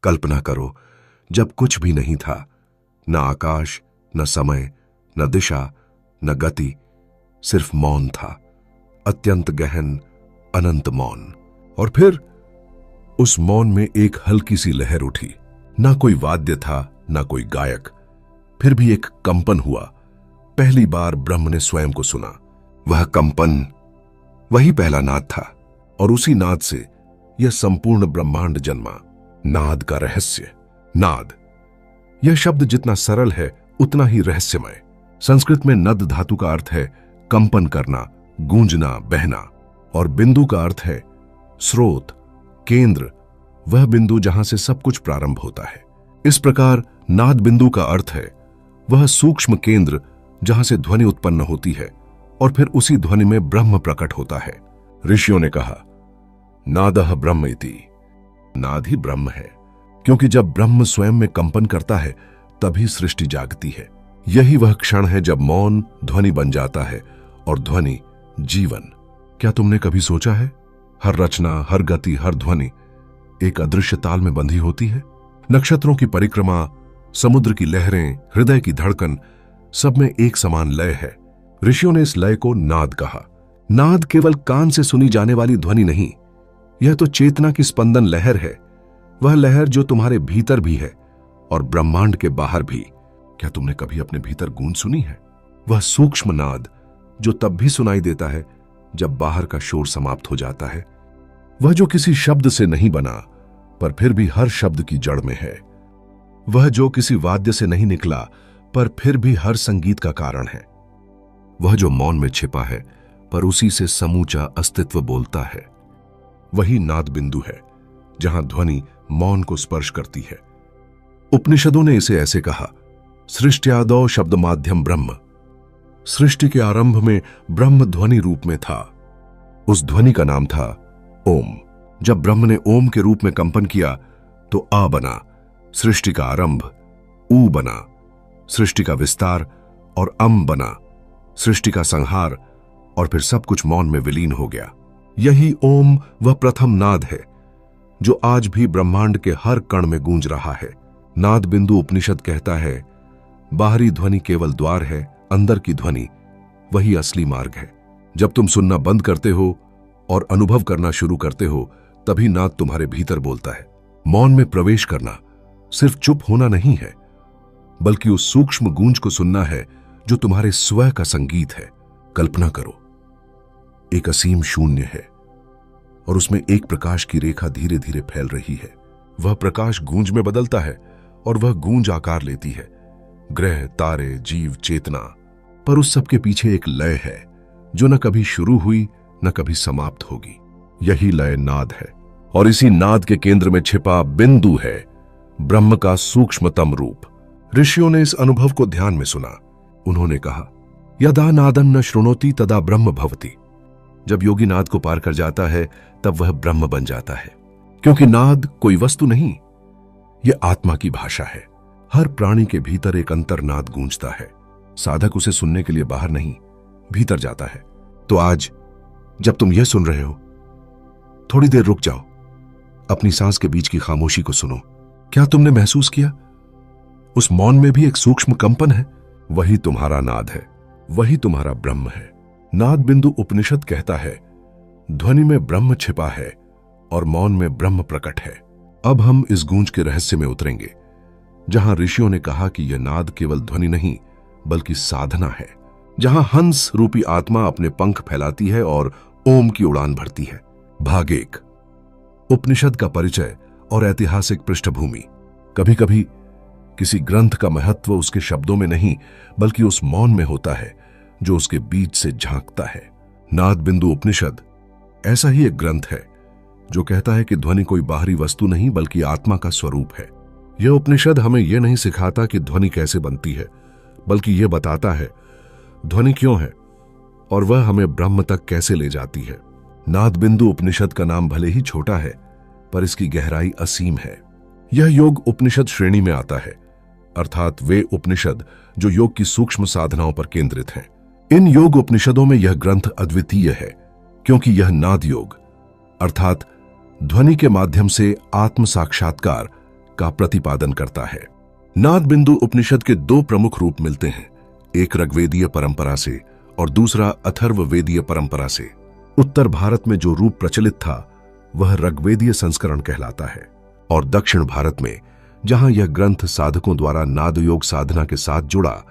कल्पना करो, जब कुछ भी नहीं था, न आकाश, न समय, न दिशा, न गति, सिर्फ मौन था, अत्यंत गहन, अनंत मौन। और फिर उस मौन में एक हल्की सी लहर उठी। ना कोई वाद्य था, ना कोई गायक, फिर भी एक कंपन हुआ। पहली बार ब्रह्म ने स्वयं को सुना। वह कंपन वही पहला नाद था, और उसी नाद से यह संपूर्ण ब्रह्मांड जन्मा। नाद का रहस्य। नाद, यह शब्द जितना सरल है उतना ही रहस्यमय। संस्कृत में नद धातु का अर्थ है कंपन करना, गूंजना, बहना, और बिंदु का अर्थ है स्रोत, केंद्र, वह बिंदु जहां से सब कुछ प्रारंभ होता है। इस प्रकार नाद बिंदु का अर्थ है वह सूक्ष्म केंद्र जहां से ध्वनि उत्पन्न होती है और फिर उसी ध्वनि में ब्रह्म प्रकट होता है। ऋषियों ने कहा, नादः ब्रह्म इति, नाद ही ब्रह्म है, क्योंकि जब ब्रह्म स्वयं में कंपन करता है तभी सृष्टि जागती है। यही वह क्षण है जब मौन ध्वनि बन जाता है और ध्वनि जीवन। क्या तुमने कभी सोचा है, हर रचना, हर गति, हर ध्वनि एक अदृश्य ताल में बंधी होती है। नक्षत्रों की परिक्रमा, समुद्र की लहरें, हृदय की धड़कन, सब में एक समान लय है। ऋषियों ने इस लय को नाद कहा। नाद केवल कान से सुनी जाने वाली ध्वनि नहीं, यह तो चेतना की स्पंदन लहर है। वह लहर जो तुम्हारे भीतर भी है और ब्रह्मांड के बाहर भी। क्या तुमने कभी अपने भीतर गूंज सुनी है? वह सूक्ष्म नाद जो तब भी सुनाई देता है जब बाहर का शोर समाप्त हो जाता है। वह जो किसी शब्द से नहीं बना पर फिर भी हर शब्द की जड़ में है। वह जो किसी वाद्य से नहीं निकला पर फिर भी हर संगीत का कारण है। वह जो मौन में छिपा है पर उसी से समूचा अस्तित्व बोलता है। वही नाद बिंदु है जहां ध्वनि मौन को स्पर्श करती है। उपनिषदों ने इसे ऐसे कहा, सृष्ट्यादौ शब्द माध्यम ब्रह्म। सृष्टि के आरंभ में ब्रह्म ध्वनि रूप में था। उस ध्वनि का नाम था ओम। जब ब्रह्म ने ओम के रूप में कंपन किया तो आ बना, सृष्टि का आरंभ, ऊ बना, सृष्टि का विस्तार, और अम बना, सृष्टि का संहार, और फिर सब कुछ मौन में विलीन हो गया। यही ओम वह प्रथम नाद है जो आज भी ब्रह्मांड के हर कण में गूंज रहा है। नाद बिंदु उपनिषद कहता है, बाहरी ध्वनि केवल द्वार है, अंदर की ध्वनि वही असली मार्ग है। जब तुम सुनना बंद करते हो और अनुभव करना शुरू करते हो तभी नाद तुम्हारे भीतर बोलता है। मौन में प्रवेश करना सिर्फ चुप होना नहीं है, बल्कि उस सूक्ष्म गूंज को सुनना है जो तुम्हारे स्वयं का संगीत है। कल्पना करो, एक असीम शून्य है और उसमें एक प्रकाश की रेखा धीरे धीरे फैल रही है। वह प्रकाश गूंज में बदलता है और वह गूंज आकार लेती है, ग्रह, तारे, जीव, चेतना। पर उस सब के पीछे एक लय है जो न कभी शुरू हुई न कभी समाप्त होगी। यही लय नाद है, और इसी नाद के केंद्र में छिपा बिंदु है ब्रह्म का सूक्ष्मतम रूप। ऋषियों ने इस अनुभव को ध्यान में सुना। उन्होंने कहा, यदा नादं न शृणोति तदा ब्रह्म भवति। जब योगी नाद को पार कर जाता है तब वह ब्रह्म बन जाता है, क्योंकि नाद कोई वस्तु नहीं, यह आत्मा की भाषा है। हर प्राणी के भीतर एक अंतर्नाद गूंजता है। साधक उसे सुनने के लिए बाहर नहीं, भीतर जाता है। तो आज जब तुम यह सुन रहे हो, थोड़ी देर रुक जाओ, अपनी सांस के बीच की खामोशी को सुनो। क्या तुमने महसूस किया उस मौन में भी एक सूक्ष्म कंपन है? वही तुम्हारा नाद है, वही तुम्हारा ब्रह्म है। नाद बिंदु उपनिषद कहता है, ध्वनि में ब्रह्म छिपा है और मौन में ब्रह्म प्रकट है। अब हम इस गूंज के रहस्य में उतरेंगे, जहां ऋषियों ने कहा कि यह नाद केवल ध्वनि नहीं बल्कि साधना है, जहां हंस रूपी आत्मा अपने पंख फैलाती है और ओम की उड़ान भरती है। भाग 1, उपनिषद का परिचय और ऐतिहासिक पृष्ठभूमि। कभी कभी किसी ग्रंथ का महत्व उसके शब्दों में नहीं बल्कि उस मौन में होता है जो उसके बीच से झांकता है। नाद बिंदु उपनिषद ऐसा ही एक ग्रंथ है जो कहता है कि ध्वनि कोई बाहरी वस्तु नहीं बल्कि आत्मा का स्वरूप है। यह उपनिषद हमें यह नहीं सिखाता कि ध्वनि कैसे बनती है, बल्कि यह बताता है ध्वनि क्यों है और वह हमें ब्रह्म तक कैसे ले जाती है। नाद बिंदु उपनिषद का नाम भले ही छोटा है पर इसकी गहराई असीम है। यह योग उपनिषद श्रेणी में आता है, अर्थात वे उपनिषद जो योग की सूक्ष्म साधनाओं पर केंद्रित हैं। इन योग उपनिषदों में यह ग्रंथ अद्वितीय है क्योंकि यह नाद योग अर्थात ध्वनि के माध्यम से आत्म साक्षात्कार का प्रतिपादन करता है। नाद बिंदु उपनिषद के दो प्रमुख रूप मिलते हैं, एक ऋग्वेदीय परंपरा से और दूसरा अथर्ववेदीय परंपरा से। उत्तर भारत में जो रूप प्रचलित था वह ऋग्वेदीय संस्करण कहलाता है और दक्षिण भारत में जहां यह ग्रंथ साधकों द्वारा नाद योग साधना के साथ जुड़ा,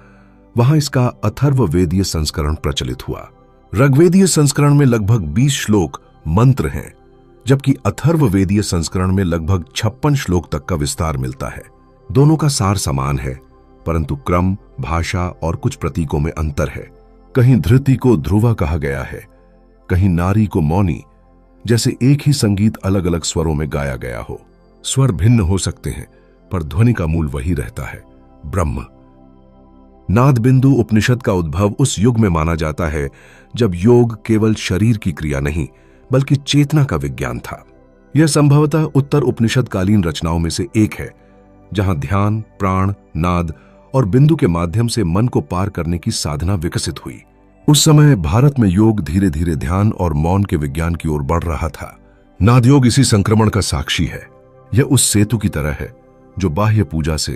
वहां इसका अथर्ववेदीय संस्करण प्रचलित हुआ। ऋग्वेदीय संस्करण में लगभग 20 श्लोक मंत्र हैं, जबकि अथर्ववेदीय संस्करण में लगभग 56 श्लोक तक का विस्तार मिलता है। दोनों का सार समान है, परंतु क्रम, भाषा और कुछ प्रतीकों में अंतर है। कहीं धृति को ध्रुवा कहा गया है, कहीं नारी को मौनी, जैसे एक ही संगीत अलग अलग स्वरों में गाया गया हो। स्वर भिन्न हो सकते हैं पर ध्वनि का मूल वही रहता है, ब्रह्म। नाद बिंदु उपनिषद का उद्भव उस युग में माना जाता है जब योग केवल शरीर की क्रिया नहीं बल्कि चेतना का विज्ञान था। यह संभवतः उत्तर उपनिषद कालीन रचनाओं में से एक है जहां ध्यान, प्राण, नाद और बिंदु के माध्यम से मन को पार करने की साधना विकसित हुई। उस समय भारत में योग धीरे धीरे ध्यान और मौन के विज्ञान की ओर बढ़ रहा था। नाद योग इसी संक्रमण का साक्षी है। यह उस सेतु की तरह है जो बाह्य पूजा से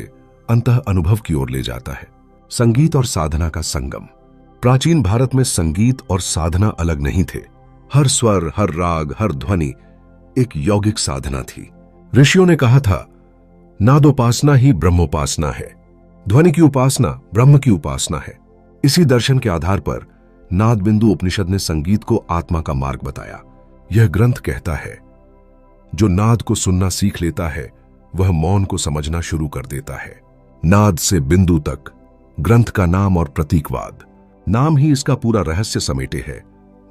अंतः अनुभव की ओर ले जाता है। संगीत और साधना का संगम। प्राचीन भारत में संगीत और साधना अलग नहीं थे। हर स्वर, हर राग, हर ध्वनि एक यौगिक साधना थी। ऋषियों ने कहा था, नादोपासना ही ब्रह्मोपासना है, ध्वनि की उपासना ब्रह्म की उपासना है। इसी दर्शन के आधार पर नाद बिंदु उपनिषद ने संगीत को आत्मा का मार्ग बताया। यह ग्रंथ कहता है, जो नाद को सुनना सीख लेता है वह मौन को समझना शुरू कर देता है। नाद से बिंदु तक ग्रंथ का नाम और प्रतीकवाद। नाम ही इसका पूरा रहस्य समेटे है।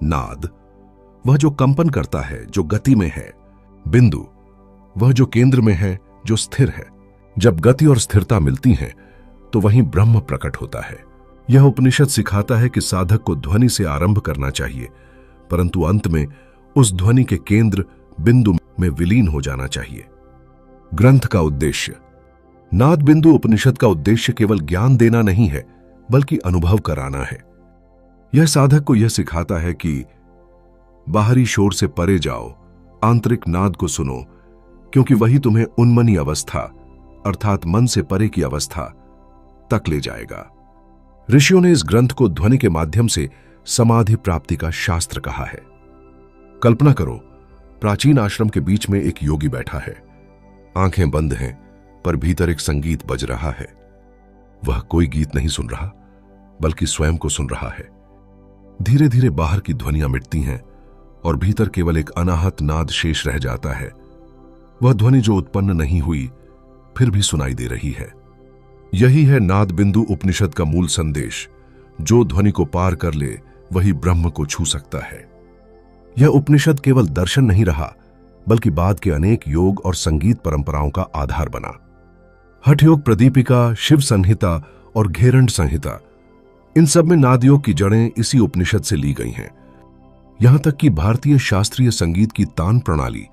नाद वह जो कंपन करता है, जो गति में है। बिंदु वह जो केंद्र में है, जो स्थिर है। जब गति और स्थिरता मिलती हैं तो वहीं ब्रह्म प्रकट होता है। यह उपनिषद सिखाता है कि साधक को ध्वनि से आरंभ करना चाहिए, परंतु अंत में उस ध्वनि के केंद्र बिंदु में विलीन हो जाना चाहिए। ग्रंथ का उद्देश्य। नाद बिंदु उपनिषद का उद्देश्य केवल ज्ञान देना नहीं है बल्कि अनुभव कराना है। यह साधक को यह सिखाता है कि बाहरी शोर से परे जाओ, आंतरिक नाद को सुनो, क्योंकि वही तुम्हें उन्मनी अवस्था अर्थात मन से परे की अवस्था तक ले जाएगा। ऋषियों ने इस ग्रंथ को ध्वनि के माध्यम से समाधि प्राप्ति का शास्त्र कहा है। कल्पना करो, प्राचीन आश्रम के बीच में एक योगी बैठा है। आंखें बंद हैं पर भीतर एक संगीत बज रहा है। वह कोई गीत नहीं सुन रहा बल्कि स्वयं को सुन रहा है। धीरे धीरे बाहर की ध्वनियां मिटती हैं और भीतर केवल एक अनाहत नाद शेष रह जाता है। वह ध्वनि जो उत्पन्न नहीं हुई फिर भी सुनाई दे रही है। यही है नाद बिंदु उपनिषद का मूल संदेश। जो ध्वनि को पार कर ले वही ब्रह्म को छू सकता है। यह उपनिषद केवल दर्शन नहीं रहा बल्कि बाद के अनेक योग और संगीत परंपराओं का आधार बना। हठ योग, प्रदीपिका, शिव संहिता और घेरंड संहिता, इन सब में नाद योग की जड़ें इसी उपनिषद से ली गई हैं। यहां तक कि भारतीय शास्त्रीय संगीत की तान प्रणाली,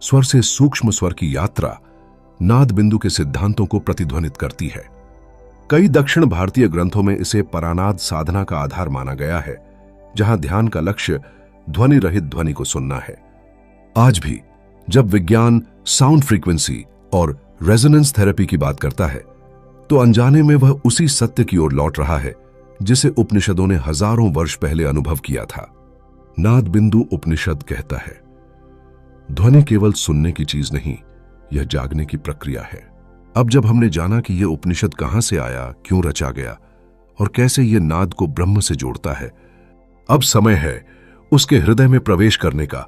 स्वर से सूक्ष्म स्वर की यात्रा नाद बिंदु के सिद्धांतों को प्रतिध्वनित करती है। कई दक्षिण भारतीय ग्रंथों में इसे परानाद साधना का आधार माना गया है, जहां ध्यान का लक्ष्य ध्वनि रहित ध्वनि को सुनना है। आज भी जब विज्ञान साउंड फ्रीक्वेंसी और रेजोनेंस थेरेपी की बात करता है तो अनजाने में वह उसी सत्य की ओर लौट रहा है जिसे उपनिषदों ने हजारों वर्ष पहले अनुभव किया था। नाद बिंदु उपनिषद कहता है, ध्वनि केवल सुनने की चीज नहीं, यह जागने की प्रक्रिया है। अब जब हमने जाना कि यह उपनिषद कहां से आया, क्यों रचा गया और कैसे यह नाद को ब्रह्म से जोड़ता है, अब समय है उसके हृदय में प्रवेश करने का,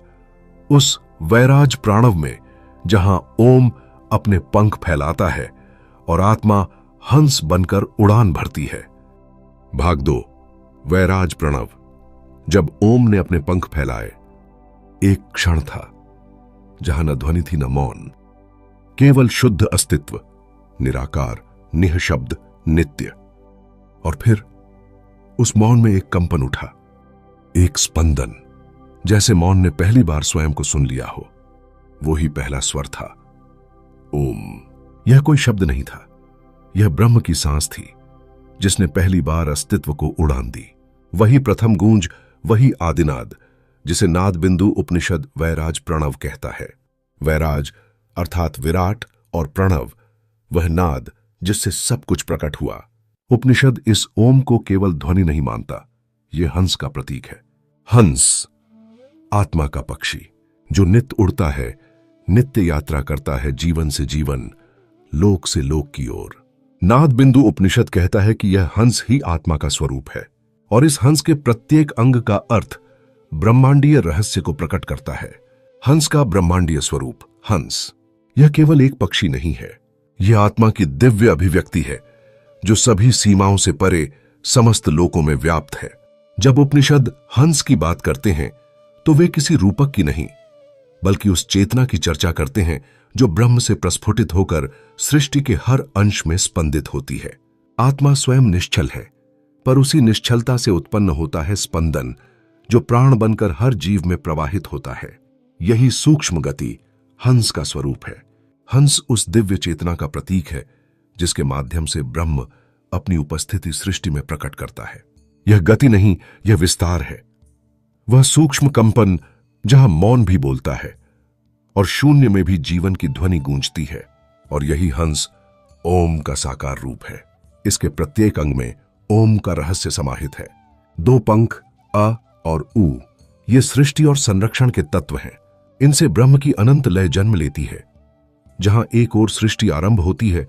उस वैराज प्राणव में जहां ओम अपने पंख फैलाता है और आत्मा हंस बनकर उड़ान भरती है। भाग 2, वैराज प्रणव। जब ओम ने अपने पंख फैलाए, एक क्षण था जहां न ध्वनि थी न मौन, केवल शुद्ध अस्तित्व, निराकार, निःशब्द, नित्य। और फिर उस मौन में एक कंपन उठा, एक स्पंदन, जैसे मौन ने पहली बार स्वयं को सुन लिया हो। वो ही पहला स्वर था, ओम। यह कोई शब्द नहीं था, यह ब्रह्म की सांस थी जिसने पहली बार अस्तित्व को उड़ान दी। वही प्रथम गूंज, वही आदिनाद जिसे नाद बिंदु उपनिषद वैराज प्रणव कहता है। वैराज अर्थात विराट और प्रणव, वह नाद जिससे सब कुछ प्रकट हुआ। उपनिषद इस ओम को केवल ध्वनि नहीं मानता, यह हंस का प्रतीक है। हंस आत्मा का पक्षी जो नित्य उड़ता है, नित्य यात्रा करता है, जीवन से जीवन, लोक से लोक की ओर। नाद बिंदु उपनिषद कहता है कि यह हंस ही आत्मा का स्वरूप है और इस हंस के प्रत्येक अंग का अर्थ ब्रह्मांडीय रहस्य को प्रकट करता है। हंस का ब्रह्मांडीय स्वरूप हंस, यह केवल एक पक्षी नहीं है, यह आत्मा की दिव्य अभिव्यक्ति है जो सभी सीमाओं से परे समस्त लोकों में व्याप्त है। जब उपनिषद हंस की बात करते हैं तो वे किसी रूपक की नहीं, बल्कि उस चेतना की चर्चा करते हैं जो ब्रह्म से प्रस्फुटित होकर सृष्टि के हर अंश में स्पंदित होती है। आत्मा स्वयं निश्चल है, पर उसी निश्चलता से उत्पन्न होता है स्पंदन जो प्राण बनकर हर जीव में प्रवाहित होता है। यही सूक्ष्म गति हंस का स्वरूप है। हंस उस दिव्य चेतना का प्रतीक है जिसके माध्यम से ब्रह्म अपनी उपस्थिति सृष्टि में प्रकट करता है। यह गति नहीं, यह विस्तार है, वह सूक्ष्म कंपन जहां मौन भी बोलता है और शून्य में भी जीवन की ध्वनि गूंजती है। और यही हंस ओम का साकार रूप है। इसके प्रत्येक अंग में ओम का रहस्य समाहित है। दो पंख अ और उ, ये सृष्टि और संरक्षण के तत्व हैं। इनसे ब्रह्म की अनंत लय जन्म लेती है। जहां एक ओर सृष्टि आरंभ होती है,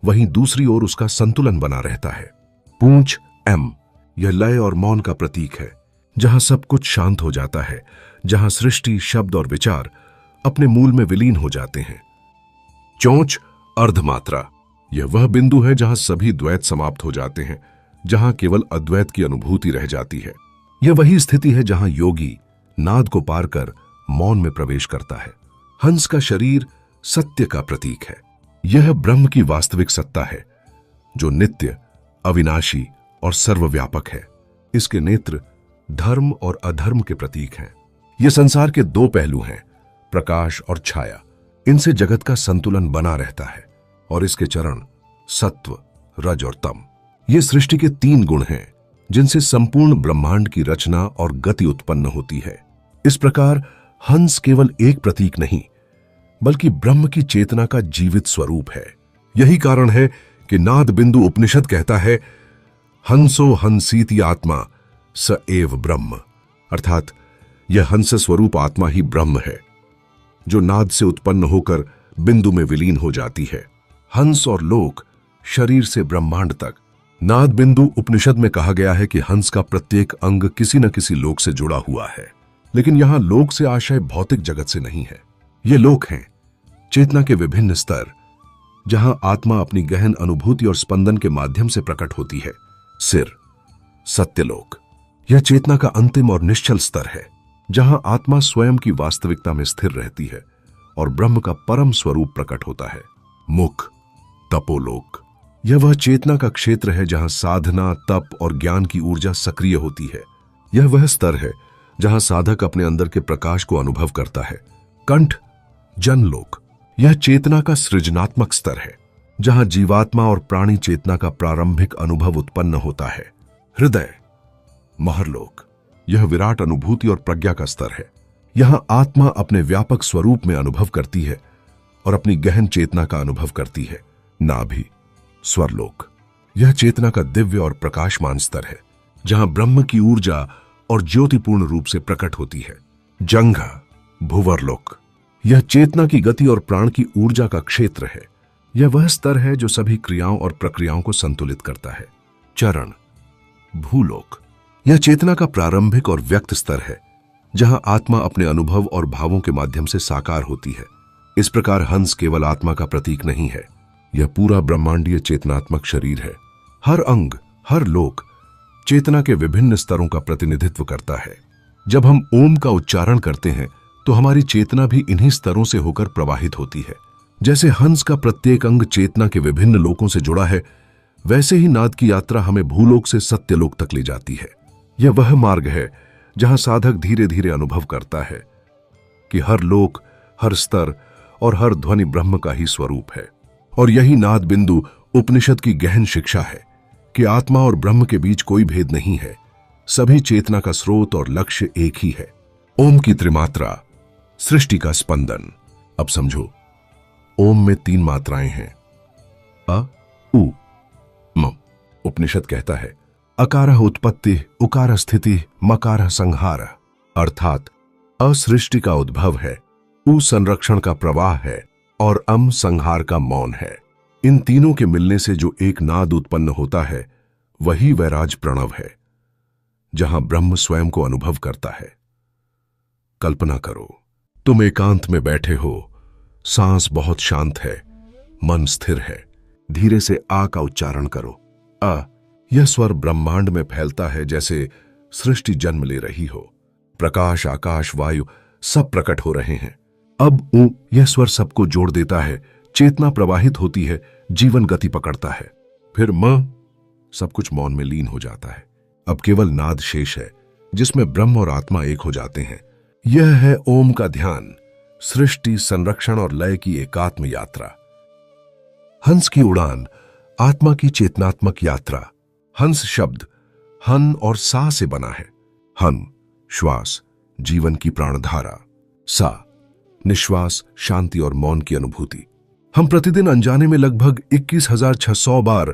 वहीं दूसरी ओर उसका संतुलन बना रहता है। पूंछ एम, यह लय और मौन का प्रतीक है। जहां सब कुछ शांत हो जाता है, जहां सृष्टि, शब्द और विचार अपने मूल में विलीन हो जाते हैं। चोंच अर्धमात्रा, यह वह बिंदु है जहां सभी द्वैत समाप्त हो जाते हैं, जहां केवल अद्वैत की अनुभूति रह जाती है। यह वही स्थिति है जहां योगी नाद को पार कर मौन में प्रवेश करता है। हंस का शरीर सत्य का प्रतीक है। यह ब्रह्म की वास्तविक सत्ता है जो नित्य, अविनाशी और सर्वव्यापक है। इसके नेत्र धर्म और अधर्म के प्रतीक हैं। यह संसार के दो पहलू हैं, प्रकाश और छाया। इनसे जगत का संतुलन बना रहता है। और इसके चरण सत्व, रज और तम, ये सृष्टि के तीन गुण हैं जिनसे संपूर्ण ब्रह्मांड की रचना और गति उत्पन्न होती है। इस प्रकार हंस केवल एक प्रतीक नहीं, बल्कि ब्रह्म की चेतना का जीवित स्वरूप है। यही कारण है कि नाद बिंदु उपनिषद कहता है, हंसो हंसीति आत्मा स एव ब्रह्म, अर्थात यह हंस स्वरूप आत्मा ही ब्रह्म है जो नाद से उत्पन्न होकर बिंदु में विलीन हो जाती है। हंस और लोक, शरीर से ब्रह्मांड तक। नाद बिंदु उपनिषद में कहा गया है कि हंस का प्रत्येक अंग किसी न किसी लोक से जुड़ा हुआ है, लेकिन यहां लोक से आशय भौतिक जगत से नहीं है। ये लोक हैं चेतना के विभिन्न स्तर, जहां आत्मा अपनी गहन अनुभूति और स्पंदन के माध्यम से प्रकट होती है। सिर सत्यलोक, यह चेतना का अंतिम और निश्चल स्तर है, जहां आत्मा स्वयं की वास्तविकता में स्थिर रहती है और ब्रह्म का परम स्वरूप प्रकट होता है। मुख तपोलोक, यह वह चेतना का क्षेत्र है जहां साधना, तप और ज्ञान की ऊर्जा सक्रिय होती है। यह वह स्तर है जहां साधक अपने अंदर के प्रकाश को अनुभव करता है। कंठ जनलोक, यह चेतना का सृजनात्मक स्तर है जहां जीवात्मा और प्राणी चेतना का प्रारंभिक अनुभव उत्पन्न होता है। हृदय महरलोक, यह विराट अनुभूति और प्रज्ञा का स्तर है। यहां आत्मा अपने व्यापक स्वरूप में अनुभव करती है और अपनी गहन चेतना का अनुभव करती है। नाभि स्वरलोक, यह चेतना का दिव्य और प्रकाशमान स्तर है जहां ब्रह्म की ऊर्जा और ज्योतिपूर्ण रूप से प्रकट होती है। जंघा भुवरलोक, यह चेतना की गति और प्राण की ऊर्जा का क्षेत्र है। यह वह स्तर है जो सभी क्रियाओं और प्रक्रियाओं को संतुलित करता है। चरण भूलोक, यह चेतना का प्रारंभिक और व्यक्त स्तर है जहां आत्मा अपने अनुभव और भावों के माध्यम से साकार होती है। इस प्रकार हंस केवल आत्मा का प्रतीक नहीं है, यह पूरा ब्रह्मांडीय चेतनात्मक शरीर है। हर अंग, हर लोक चेतना के विभिन्न स्तरों का प्रतिनिधित्व करता है। जब हम ओम का उच्चारण करते हैं तो हमारी चेतना भी इन्हीं स्तरों से होकर प्रवाहित होती है। जैसे हंस का प्रत्येक अंग चेतना के विभिन्न लोकों से जुड़ा है, वैसे ही नाद की यात्रा हमें भूलोक से सत्यलोक तक ले जाती है। यह वह मार्ग है जहां साधक धीरे धीरे अनुभव करता है कि हर लोक, हर स्तर और हर ध्वनि ब्रह्म का ही स्वरूप है। और यही नाद बिंदु उपनिषद की गहन शिक्षा है कि आत्मा और ब्रह्म के बीच कोई भेद नहीं है। सभी चेतना का स्रोत और लक्ष्य एक ही है। ओम की त्रिमात्रा, सृष्टि का स्पंदन। अब समझो, ओम में 3 मात्राएं हैं, अ, उ, म। उपनिषद कहता है अकारः उत्पत्ति, उकारः स्थिति, मकारः संहार, अर्थात अ सृष्टि का उद्भव है, उ संरक्षण का प्रवाह है और अम संहार का मौन है। इन तीनों के मिलने से जो एक नाद उत्पन्न होता है वही वैराज प्रणव है, जहां ब्रह्म स्वयं को अनुभव करता है। कल्पना करो, तुम एकांत में बैठे हो, सांस बहुत शांत है, मन स्थिर है। धीरे से आ का उच्चारण करो। अ, यह स्वर ब्रह्मांड में फैलता है जैसे सृष्टि जन्म ले रही हो। प्रकाश, आकाश, वायु सब प्रकट हो रहे हैं। अब ऊ, यह स्वर सबको जोड़ देता है, चेतना प्रवाहित होती है, जीवन गति पकड़ता है। फिर म, सब कुछ मौन में लीन हो जाता है। अब केवल नाद शेष है, जिसमें ब्रह्म और आत्मा एक हो जाते हैं। यह है ओम का ध्यान, सृष्टि, संरक्षण और लय की एकात्म यात्रा। हंस की उड़ान, आत्मा की चेतनात्मक यात्रा। हंस शब्द हन और सा से बना है। हन श्वास, जीवन की प्राणधारा। सा निश्वास, शांति और मौन की अनुभूति। हम प्रतिदिन अनजाने में लगभग 21,600 बार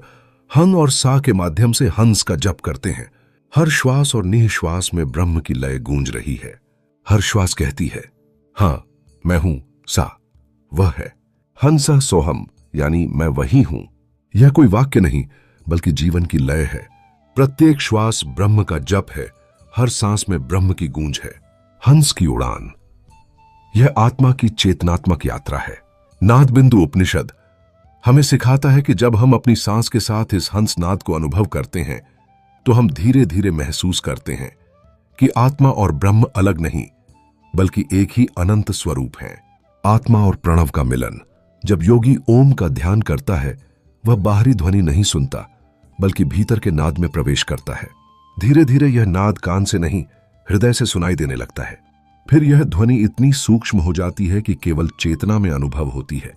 हन और सा के माध्यम से हंस का जप करते हैं। हर श्वास और निःश्वास में ब्रह्म की लय गूंज रही है। हर श्वास कहती है, हां मैं हूं, सा वह है। हंस सोहम यानी मैं वही हूं। यह कोई वाक्य नहीं बल्कि जीवन की लय है। प्रत्येक श्वास ब्रह्म का जप है, हर सांस में ब्रह्म की गूंज है। हंस की उड़ान, यह आत्मा की चेतनात्मक यात्रा है। नाद बिंदु उपनिषद हमें सिखाता है कि जब हम अपनी सांस के साथ इस हंस नाद को अनुभव करते हैं तो हम धीरे धीरे महसूस करते हैं कि आत्मा और ब्रह्म अलग नहीं बल्कि एक ही अनंत स्वरूप हैं। आत्मा और प्रणव का मिलन। जब योगी ओम का ध्यान करता है वह बाहरी ध्वनि नहीं सुनता बल्कि भीतर के नाद में प्रवेश करता है। धीरे धीरे यह नाद कान से नहीं हृदय से सुनाई देने लगता है। फिर यह ध्वनि इतनी सूक्ष्म हो जाती है कि केवल चेतना में अनुभव होती है,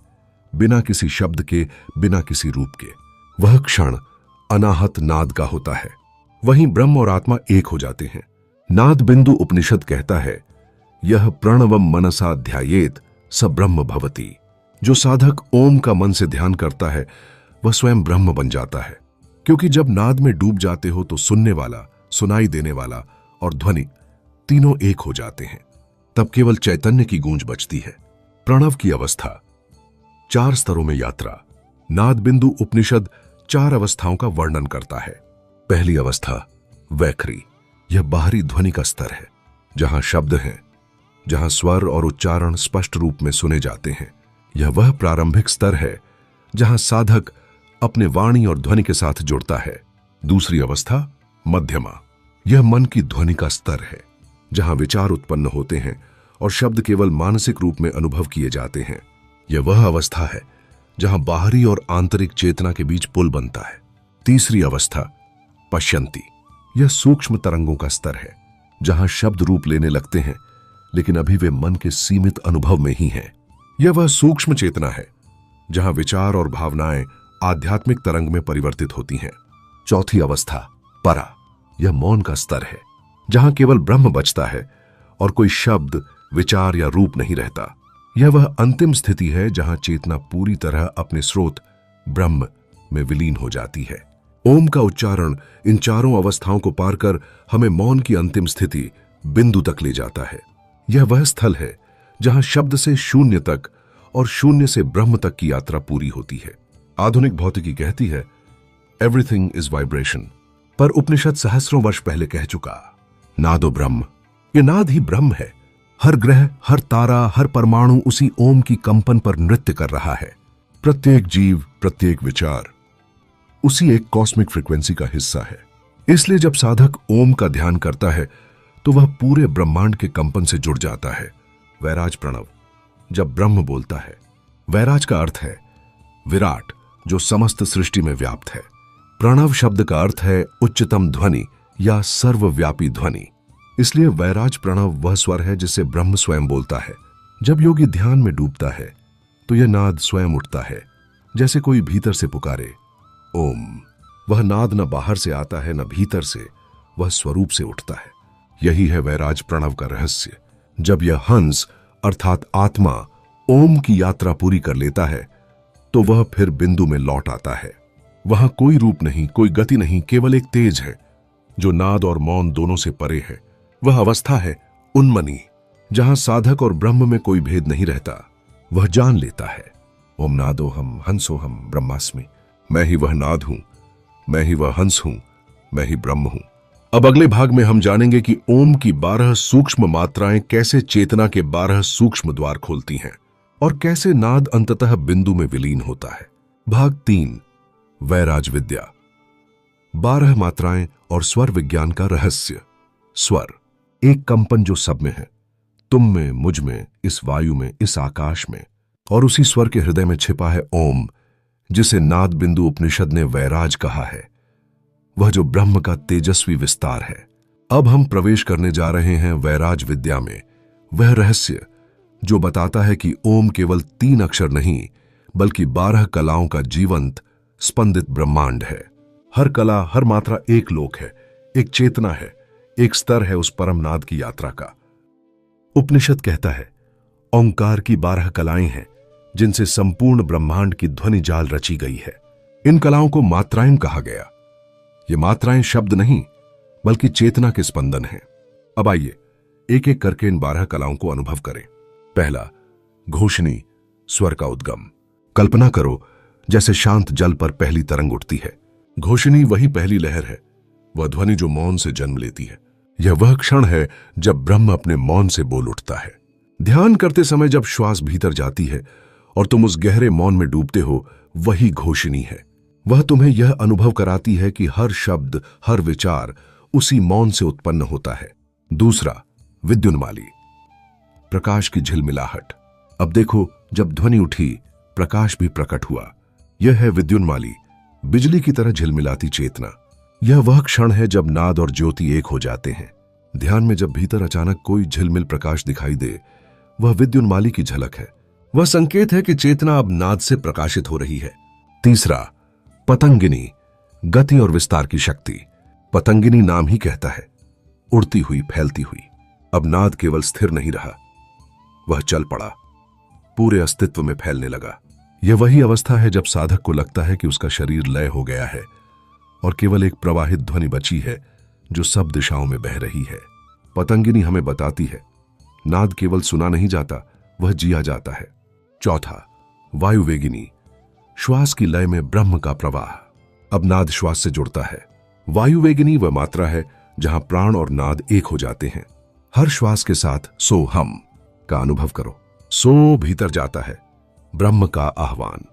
बिना किसी शब्द के, बिना किसी रूप के। वह क्षण अनाहत नाद का होता है। वहीं ब्रह्म और आत्मा एक हो जाते हैं। नाद बिंदु उपनिषद कहता है यह प्रणवम मनसा ध्यायेत स ब्रह्म भवति। जो साधक ओम का मन से ध्यान करता है वह स्वयं ब्रह्म बन जाता है, क्योंकि जब नाद में डूब जाते हो तो सुनने वाला, सुनाई देने वाला और ध्वनि तीनों एक हो जाते हैं। तब केवल चैतन्य की गूंज बचती है। प्रणव की अवस्था, 4 स्तरों में यात्रा। नाद बिंदु उपनिषद 4 अवस्थाओं का वर्णन करता है। पहली अवस्था वैखरी, यह बाहरी ध्वनि का स्तर है, जहां शब्द हैं, जहां स्वर और उच्चारण स्पष्ट रूप में सुने जाते हैं। यह वह प्रारंभिक स्तर है जहां साधक अपने वाणी और ध्वनि के साथ जुड़ता है। दूसरी अवस्था मध्यमा, यह मन की ध्वनि का स्तर है, जहां विचार उत्पन्न होते हैं और शब्द केवल मानसिक रूप में अनुभव किए जाते हैं। यह वह अवस्था है जहां बाहरी और आंतरिक चेतना के बीच पुल बनता है। तीसरी अवस्था पश्यंती, यह सूक्ष्म तरंगों का स्तर है, जहां शब्द रूप लेने लगते हैं लेकिन अभी वे मन के सीमित अनुभव में ही हैं। यह वह सूक्ष्म चेतना है जहां विचार और भावनाएं आध्यात्मिक तरंग में परिवर्तित होती हैं। चौथी अवस्था परा, यह मौन का स्तर है, जहां केवल ब्रह्म बचता है और कोई शब्द, विचार या रूप नहीं रहता। यह वह अंतिम स्थिति है जहां चेतना पूरी तरह अपने स्रोत ब्रह्म में विलीन हो जाती है। ओम का उच्चारण इन चारों अवस्थाओं को पार कर हमें मौन की अंतिम स्थिति बिंदु तक ले जाता है। यह वह स्थल है जहां शब्द से शून्य तक और शून्य से ब्रह्म तक की यात्रा पूरी होती है। आधुनिक भौतिकी कहती है एवरीथिंग इज वाइब्रेशन, पर उपनिषद सहस्रों वर्ष पहले कह चुका नादो ब्रह्म। यह नाद ही ब्रह्म है। हर ग्रह, हर तारा, हर परमाणु उसी ओम की कंपन पर नृत्य कर रहा है। प्रत्येक जीव, प्रत्येक विचार उसी एक कॉस्मिक फ्रीक्वेंसी का हिस्सा है। इसलिए जब साधक ओम का ध्यान करता है तो वह पूरे ब्रह्मांड के कंपन से जुड़ जाता है। वैराज प्रणव, जब ब्रह्म बोलता है, वैराज का अर्थ है विराट, जो समस्त सृष्टि में व्याप्त है। प्रणव शब्द का अर्थ है उच्चतम ध्वनि या सर्वव्यापी ध्वनि। इसलिए वैराज प्रणव वह स्वर है जिसे ब्रह्म स्वयं बोलता है। जब योगी ध्यान में डूबता है तो यह नाद स्वयं उठता है, जैसे कोई भीतर से पुकारे ओम। वह नाद न बाहर से आता है न भीतर से, वह स्वरूप से उठता है। यही है वैराज प्रणव का रहस्य। जब यह हंस अर्थात आत्मा ओम की यात्रा पूरी कर लेता है तो वह फिर बिंदु में लौट आता है। वहां कोई रूप नहीं, कोई गति नहीं, केवल एक तेज है जो नाद और मौन दोनों से परे है। वह अवस्था है उन्मनी, जहां साधक और ब्रह्म में कोई भेद नहीं रहता। वह जान लेता है, ओम नादोहम हंसोहम ब्रह्मास्मि, मैं ही वह नाद हूं, मैं ही वह हंस हूं, मैं ही ब्रह्म हूं। अब अगले भाग में हम जानेंगे कि ओम की 12 सूक्ष्म मात्राएं कैसे चेतना के 12 सूक्ष्म द्वार खोलती हैं और कैसे नाद अंततः बिंदु में विलीन होता है। भाग 3, वैराज विद्या। 12 मात्राएं और स्वर विज्ञान का रहस्य। स्वर एक कंपन जो सब में है, तुम में, मुझ में, इस वायु में, इस आकाश में, और उसी स्वर के हृदय में छिपा है ओम, जिसे नाद बिंदु उपनिषद ने वैराज कहा है, वह जो ब्रह्म का तेजस्वी विस्तार है। अब हम प्रवेश करने जा रहे हैं वैराज विद्या में, वह रहस्य जो बताता है कि ओम केवल 3 अक्षर नहीं बल्कि 12 कलाओं का जीवंत स्पंदित ब्रह्मांड है। हर कला, हर मात्रा एक लोक है, एक चेतना है, एक स्तर है उस परम नाद की यात्रा का। उपनिषद कहता है ओंकार की 12 कलाएं हैं जिनसे संपूर्ण ब्रह्मांड की ध्वनि जाल रची गई है। इन कलाओं को मात्राएं कहा गया। ये मात्राएं शब्द नहीं बल्कि चेतना के स्पंदन हैं। अब आइए एक एक करके इन 12 कलाओं को अनुभव करें। पहला, घोषणी, स्वर का उद्गम। कल्पना करो जैसे शांत जल पर पहली तरंग उठती है। घोषणी वही पहली लहर है, वह ध्वनि जो मौन से जन्म लेती है। यह वह क्षण है जब ब्रह्म अपने मौन से बोल उठता है। ध्यान करते समय जब श्वास भीतर जाती है और तुम उस गहरे मौन में डूबते हो, वही घोषणी है। वह तुम्हें यह अनुभव कराती है कि हर शब्द, हर विचार उसी मौन से उत्पन्न होता है। दूसरा, विद्युन्माली, प्रकाश की झिलमिलाहट। अब देखो, जब ध्वनि उठी, प्रकाश भी प्रकट हुआ। यह है विद्युन्माली, बिजली की तरह झिलमिलाती चेतना। यह वह क्षण है जब नाद और ज्योति एक हो जाते हैं। ध्यान में जब भीतर अचानक कोई झिलमिल प्रकाश दिखाई दे, वह विद्युन्माली की झलक है। वह संकेत है कि चेतना अब नाद से प्रकाशित हो रही है। तीसरा, पतंगिनी, गति और विस्तार की शक्ति। पतंगिनी नाम ही कहता है, उड़ती हुई, फैलती हुई। अब नाद केवल स्थिर नहीं रहा, वह चल पड़ा, पूरे अस्तित्व में फैलने लगा। यह वही अवस्था है जब साधक को लगता है कि उसका शरीर लय हो गया है और केवल एक प्रवाहित ध्वनि बची है जो सब दिशाओं में बह रही है। पतंगिनी हमें बताती है नाद केवल सुना नहीं जाता, वह जिया जाता है। चौथा, वायुवेगिनी, श्वास की लय में ब्रह्म का प्रवाह। अब नाद श्वास से जुड़ता है। वायुवेगिनी वह मात्रा है जहां प्राण और नाद एक हो जाते हैं। हर श्वास के साथ सो हम का अनुभव करो। सो भीतर जाता है, ब्रह्म का आह्वान।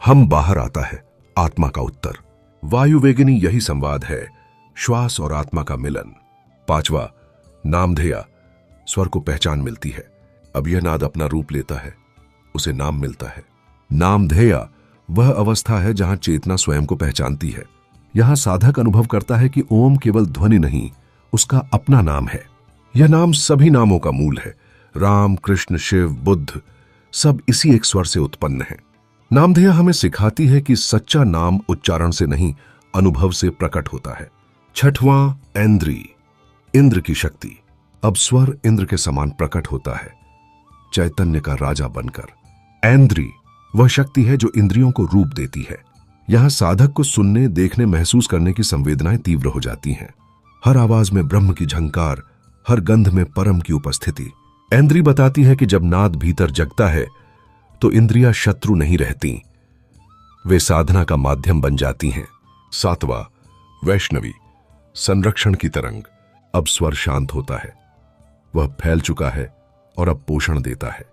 हम बाहर आता है, आत्मा का उत्तर। वायुवेगिनी यही संवाद है, श्वास और आत्मा का मिलन। पांचवा, नामधेया, स्वर को पहचान मिलती है। अब यह नाद अपना रूप लेता है, उसे नाम मिलता है। नामधेया वह अवस्था है जहां चेतना स्वयं को पहचानती है। यहां साधक अनुभव करता है कि ओम केवल ध्वनि नहीं, उसका अपना नाम है। यह नाम सभी नामों का मूल है। राम, कृष्ण, शिव, बुद्ध, सब इसी एक स्वर से उत्पन्न है। नामधेया हमें सिखाती है कि सच्चा नाम उच्चारण से नहीं, अनुभव से प्रकट होता है। छठवां, ऐन्द्री, इंद्र की शक्ति। अब स्वर इंद्र के समान प्रकट होता है, चैतन्य का राजा बनकर। ऐन्द्री वह शक्ति है जो इंद्रियों को रूप देती है। यहां साधक को सुनने, देखने, महसूस करने की संवेदनाएं तीव्र हो जाती हैं। हर आवाज में ब्रह्म की झंकार, हर गंध में परम की उपस्थिति। ऐन्द्री बताती है कि जब नाद भीतर जगता है तो इंद्रियां शत्रु नहीं रहती, वे साधना का माध्यम बन जाती हैं। सातवां, वैष्णवी, संरक्षण की तरंग। अब स्वर शांत होता है, वह फैल चुका है और अब पोषण देता है।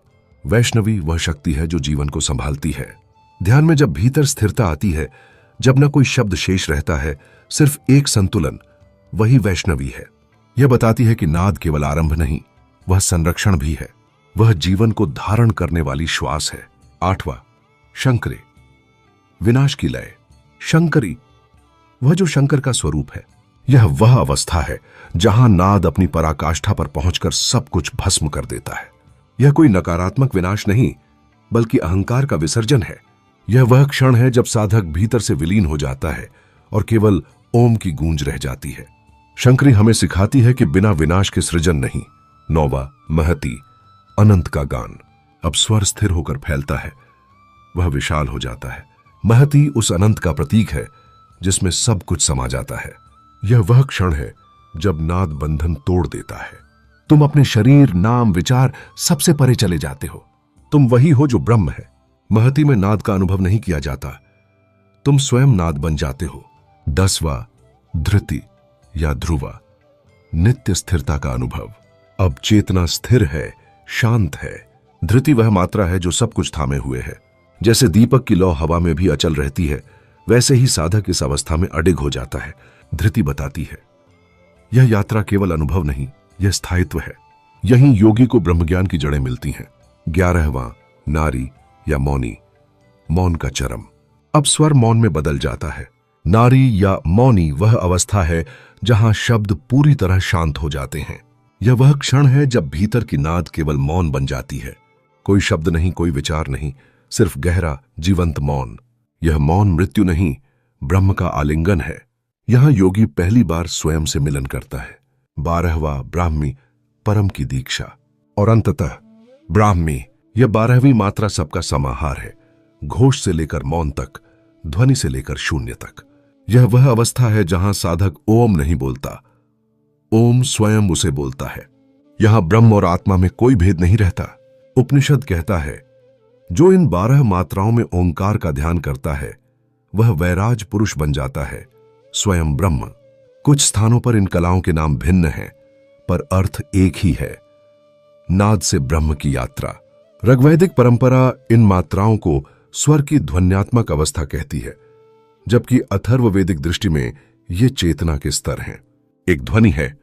वैष्णवी वह शक्ति है जो जीवन को संभालती है। ध्यान में जब भीतर स्थिरता आती है, जब न कोई शब्द शेष रहता है, सिर्फ एक संतुलन, वही वैष्णवी है। यह बताती है कि नाद केवल आरंभ नहीं, वह संरक्षण भी है। वह जीवन को धारण करने वाली श्वास है। आठवां, शंकरी, विनाश की लय। शंकरी वह जो शंकर का स्वरूप है। यह वह अवस्था है जहां नाद अपनी पराकाष्ठा पर पहुंचकर सब कुछ भस्म कर देता है। यह कोई नकारात्मक विनाश नहीं बल्कि अहंकार का विसर्जन है। यह वह क्षण है जब साधक भीतर से विलीन हो जाता है और केवल ओम की गूंज रह जाती है। शंकरी हमें सिखाती है कि बिना विनाश के सृजन नहीं। नौवां, महती, अनंत का गान। अब स्वर स्थिर होकर फैलता है, वह विशाल हो जाता है। महती उस अनंत का प्रतीक है जिसमें सब कुछ समा जाता है। यह वह क्षण है जब नाद बंधन तोड़ देता है। तुम अपने शरीर, नाम, विचार सबसे परे चले जाते हो। तुम वही हो जो ब्रह्म है। महती में नाद का अनुभव नहीं किया जाता, तुम स्वयं नाद बन जाते हो। 10वां धृति या ध्रुवा, नित्य स्थिरता का अनुभव। अब चेतना स्थिर है, शांत है। धृति वह मात्रा है जो सब कुछ थामे हुए है। जैसे दीपक की लौ हवा में भी अचल रहती है, वैसे ही साधक इस अवस्था में अडिग हो जाता है। धृति बताती है यह यात्रा केवल अनुभव नहीं, यह स्थायित्व है। यहीं योगी को ब्रह्मज्ञान की जड़ें मिलती हैं। 11वां नारी या मौनी, मौन का चरम। अब स्वर मौन में बदल जाता है। नारी या मौनी वह अवस्था है जहां शब्द पूरी तरह शांत हो जाते हैं। यह वह क्षण है जब भीतर की नाद केवल मौन बन जाती है। कोई शब्द नहीं, कोई विचार नहीं, सिर्फ गहरा जीवंत मौन। यह मौन मृत्यु नहीं, ब्रह्म का आलिंगन है। यहां योगी पहली बार स्वयं से मिलन करता है। 12वां ब्राह्मी, परम की दीक्षा। और अंततः ब्राह्मी, यह 12वीं मात्रा सबका समाहार है। घोष से लेकर मौन तक, ध्वनि से लेकर शून्य तक। यह वह अवस्था है जहां साधक ओम नहीं बोलता, ओम स्वयं उसे बोलता है। यहां ब्रह्म और आत्मा में कोई भेद नहीं रहता। उपनिषद कहता है जो इन 12 मात्राओं में ओंकार का ध्यान करता है वह वैराज पुरुष बन जाता है, स्वयं ब्रह्म। कुछ स्थानों पर इन कलाओं के नाम भिन्न हैं, पर अर्थ एक ही है, नाद से ब्रह्म की यात्रा। ऋग्वैदिक परंपरा इन मात्राओं को स्वर की ध्वन्यात्मक अवस्था कहती है, जबकि अथर्ववेदिक दृष्टि में ये चेतना के स्तर हैं। एक ध्वनि है,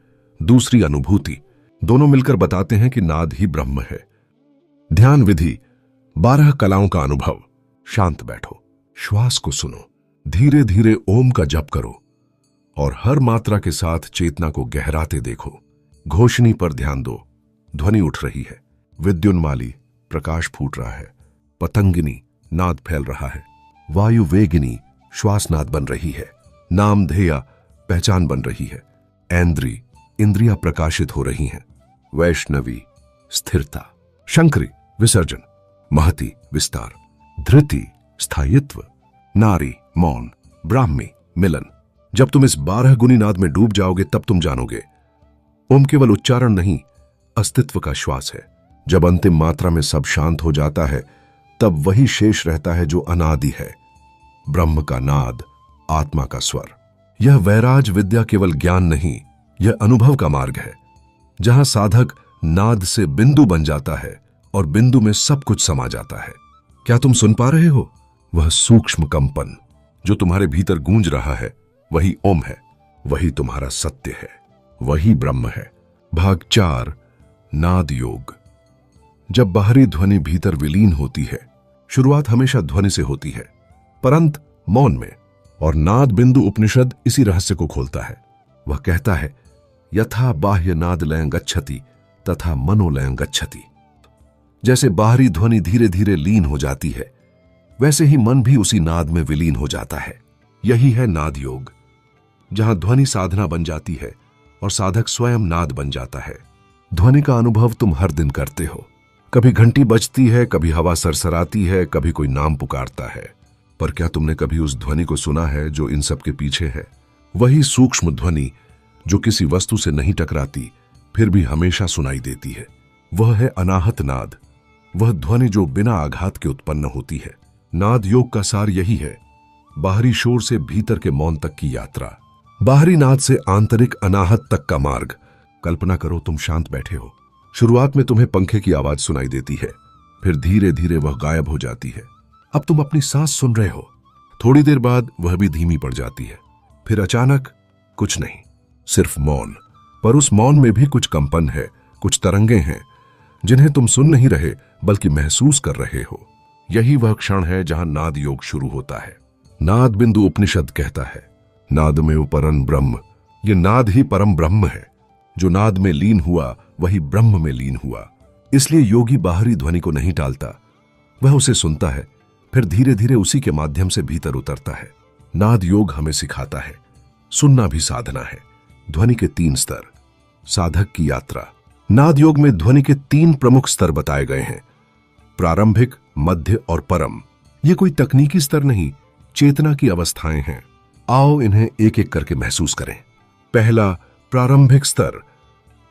दूसरी अनुभूति। दोनों मिलकर बताते हैं कि नाद ही ब्रह्म है। ध्यान विधि, 12 कलाओं का अनुभव। शांत बैठो, श्वास को सुनो, धीरे धीरे ओम का जप करो और हर मात्रा के साथ चेतना को गहराते देखो। घोषणी पर ध्यान दो, ध्वनि उठ रही है। विद्युन्माली, प्रकाश फूट रहा है। पतंगिनी, नाद फैल रहा है। वायु वेगिनी, श्वास नाद बन रही है। नामधेया, पहचान बन रही है। ऐन्द्री, इंद्रियां प्रकाशित हो रही हैं। वैष्णवी, स्थिरता। शंकरी, विसर्जन। महती, विस्तार। धृति, स्थायित्व। नारी, मौन। ब्राह्मी, मिलन। जब तुम इस 12 गुनी नाद में डूब जाओगे तब तुम जानोगे ओम केवल उच्चारण नहीं, अस्तित्व का श्वास है। जब अंतिम मात्रा में सब शांत हो जाता है तब वही शेष रहता है जो अनादि है, ब्रह्म का नाद, आत्मा का स्वर। यह वैराज विद्या केवल ज्ञान नहीं, यह अनुभव का मार्ग है, जहां साधक नाद से बिंदु बन जाता है और बिंदु में सब कुछ समा जाता है। क्या तुम सुन पा रहे हो? वह सूक्ष्म कंपन जो तुम्हारे भीतर गूंज रहा है वही ओम है, वही तुम्हारा सत्य है, वही ब्रह्म है। भाग 4, नाद योग। जब बाहरी ध्वनि भीतर विलीन होती है, शुरुआत हमेशा ध्वनि से होती है, परंत मौन में। और नाद बिंदु उपनिषद इसी रहस्य को खोलता है। वह कहता है यथा बाह्य नाद लयं गच्छति तथा मनोलयं गच्छति। जैसे बाहरी ध्वनि धीरे धीरे लीन हो जाती है, वैसे ही मन भी उसी नाद में विलीन हो जाता है। यही है नाद योग, जहां ध्वनि साधना बन जाती है और साधक स्वयं नाद बन जाता है। ध्वनि का अनुभव तुम हर दिन करते हो। कभी घंटी बजती है, कभी हवा सरसराती है, कभी कोई नाम पुकारता है। पर क्या तुमने कभी उस ध्वनि को सुना है जो इन सब के पीछे है? वही सूक्ष्म ध्वनि जो किसी वस्तु से नहीं टकराती फिर भी हमेशा सुनाई देती है। वह है अनाहत नाद, वह ध्वनि जो बिना आघात के उत्पन्न होती है। नाद योग का सार यही है, बाहरी शोर से भीतर के मौन तक की यात्रा, बाहरी नाद से आंतरिक अनाहत तक का मार्ग। कल्पना करो तुम शांत बैठे हो। शुरुआत में तुम्हें पंखे की आवाज सुनाई देती है, फिर धीरे धीरे वह गायब हो जाती है। अब तुम अपनी सांस सुन रहे हो। थोड़ी देर बाद वह भी धीमी पड़ जाती है। फिर अचानक कुछ नहीं, सिर्फ मौन। पर उस मौन में भी कुछ कंपन है, कुछ तरंगे हैं जिन्हें तुम सुन नहीं रहे बल्कि महसूस कर रहे हो। यही वह क्षण है जहां नाद योग शुरू होता है। नाद बिंदु उपनिषद कहता है नाद में उपरन ब्रह्म। ये नाद ही परम ब्रह्म है। जो नाद में लीन हुआ वही ब्रह्म में लीन हुआ। इसलिए योगी बाहरी ध्वनि को नहीं टालता, वह उसे सुनता है, फिर धीरे धीरे उसी के माध्यम से भीतर उतरता है। नाद योग हमें सिखाता है सुनना भी साधना है। ध्वनि के 3 स्तर, साधक की यात्रा। नाद योग में ध्वनि के 3 प्रमुख स्तर बताए गए हैं। प्रारंभिक, मध्य और परम। ये कोई तकनीकी स्तर नहीं, चेतना की अवस्थाएं हैं। आओ इन्हें एक एक करके महसूस करें। पहला, प्रारंभिक स्तर।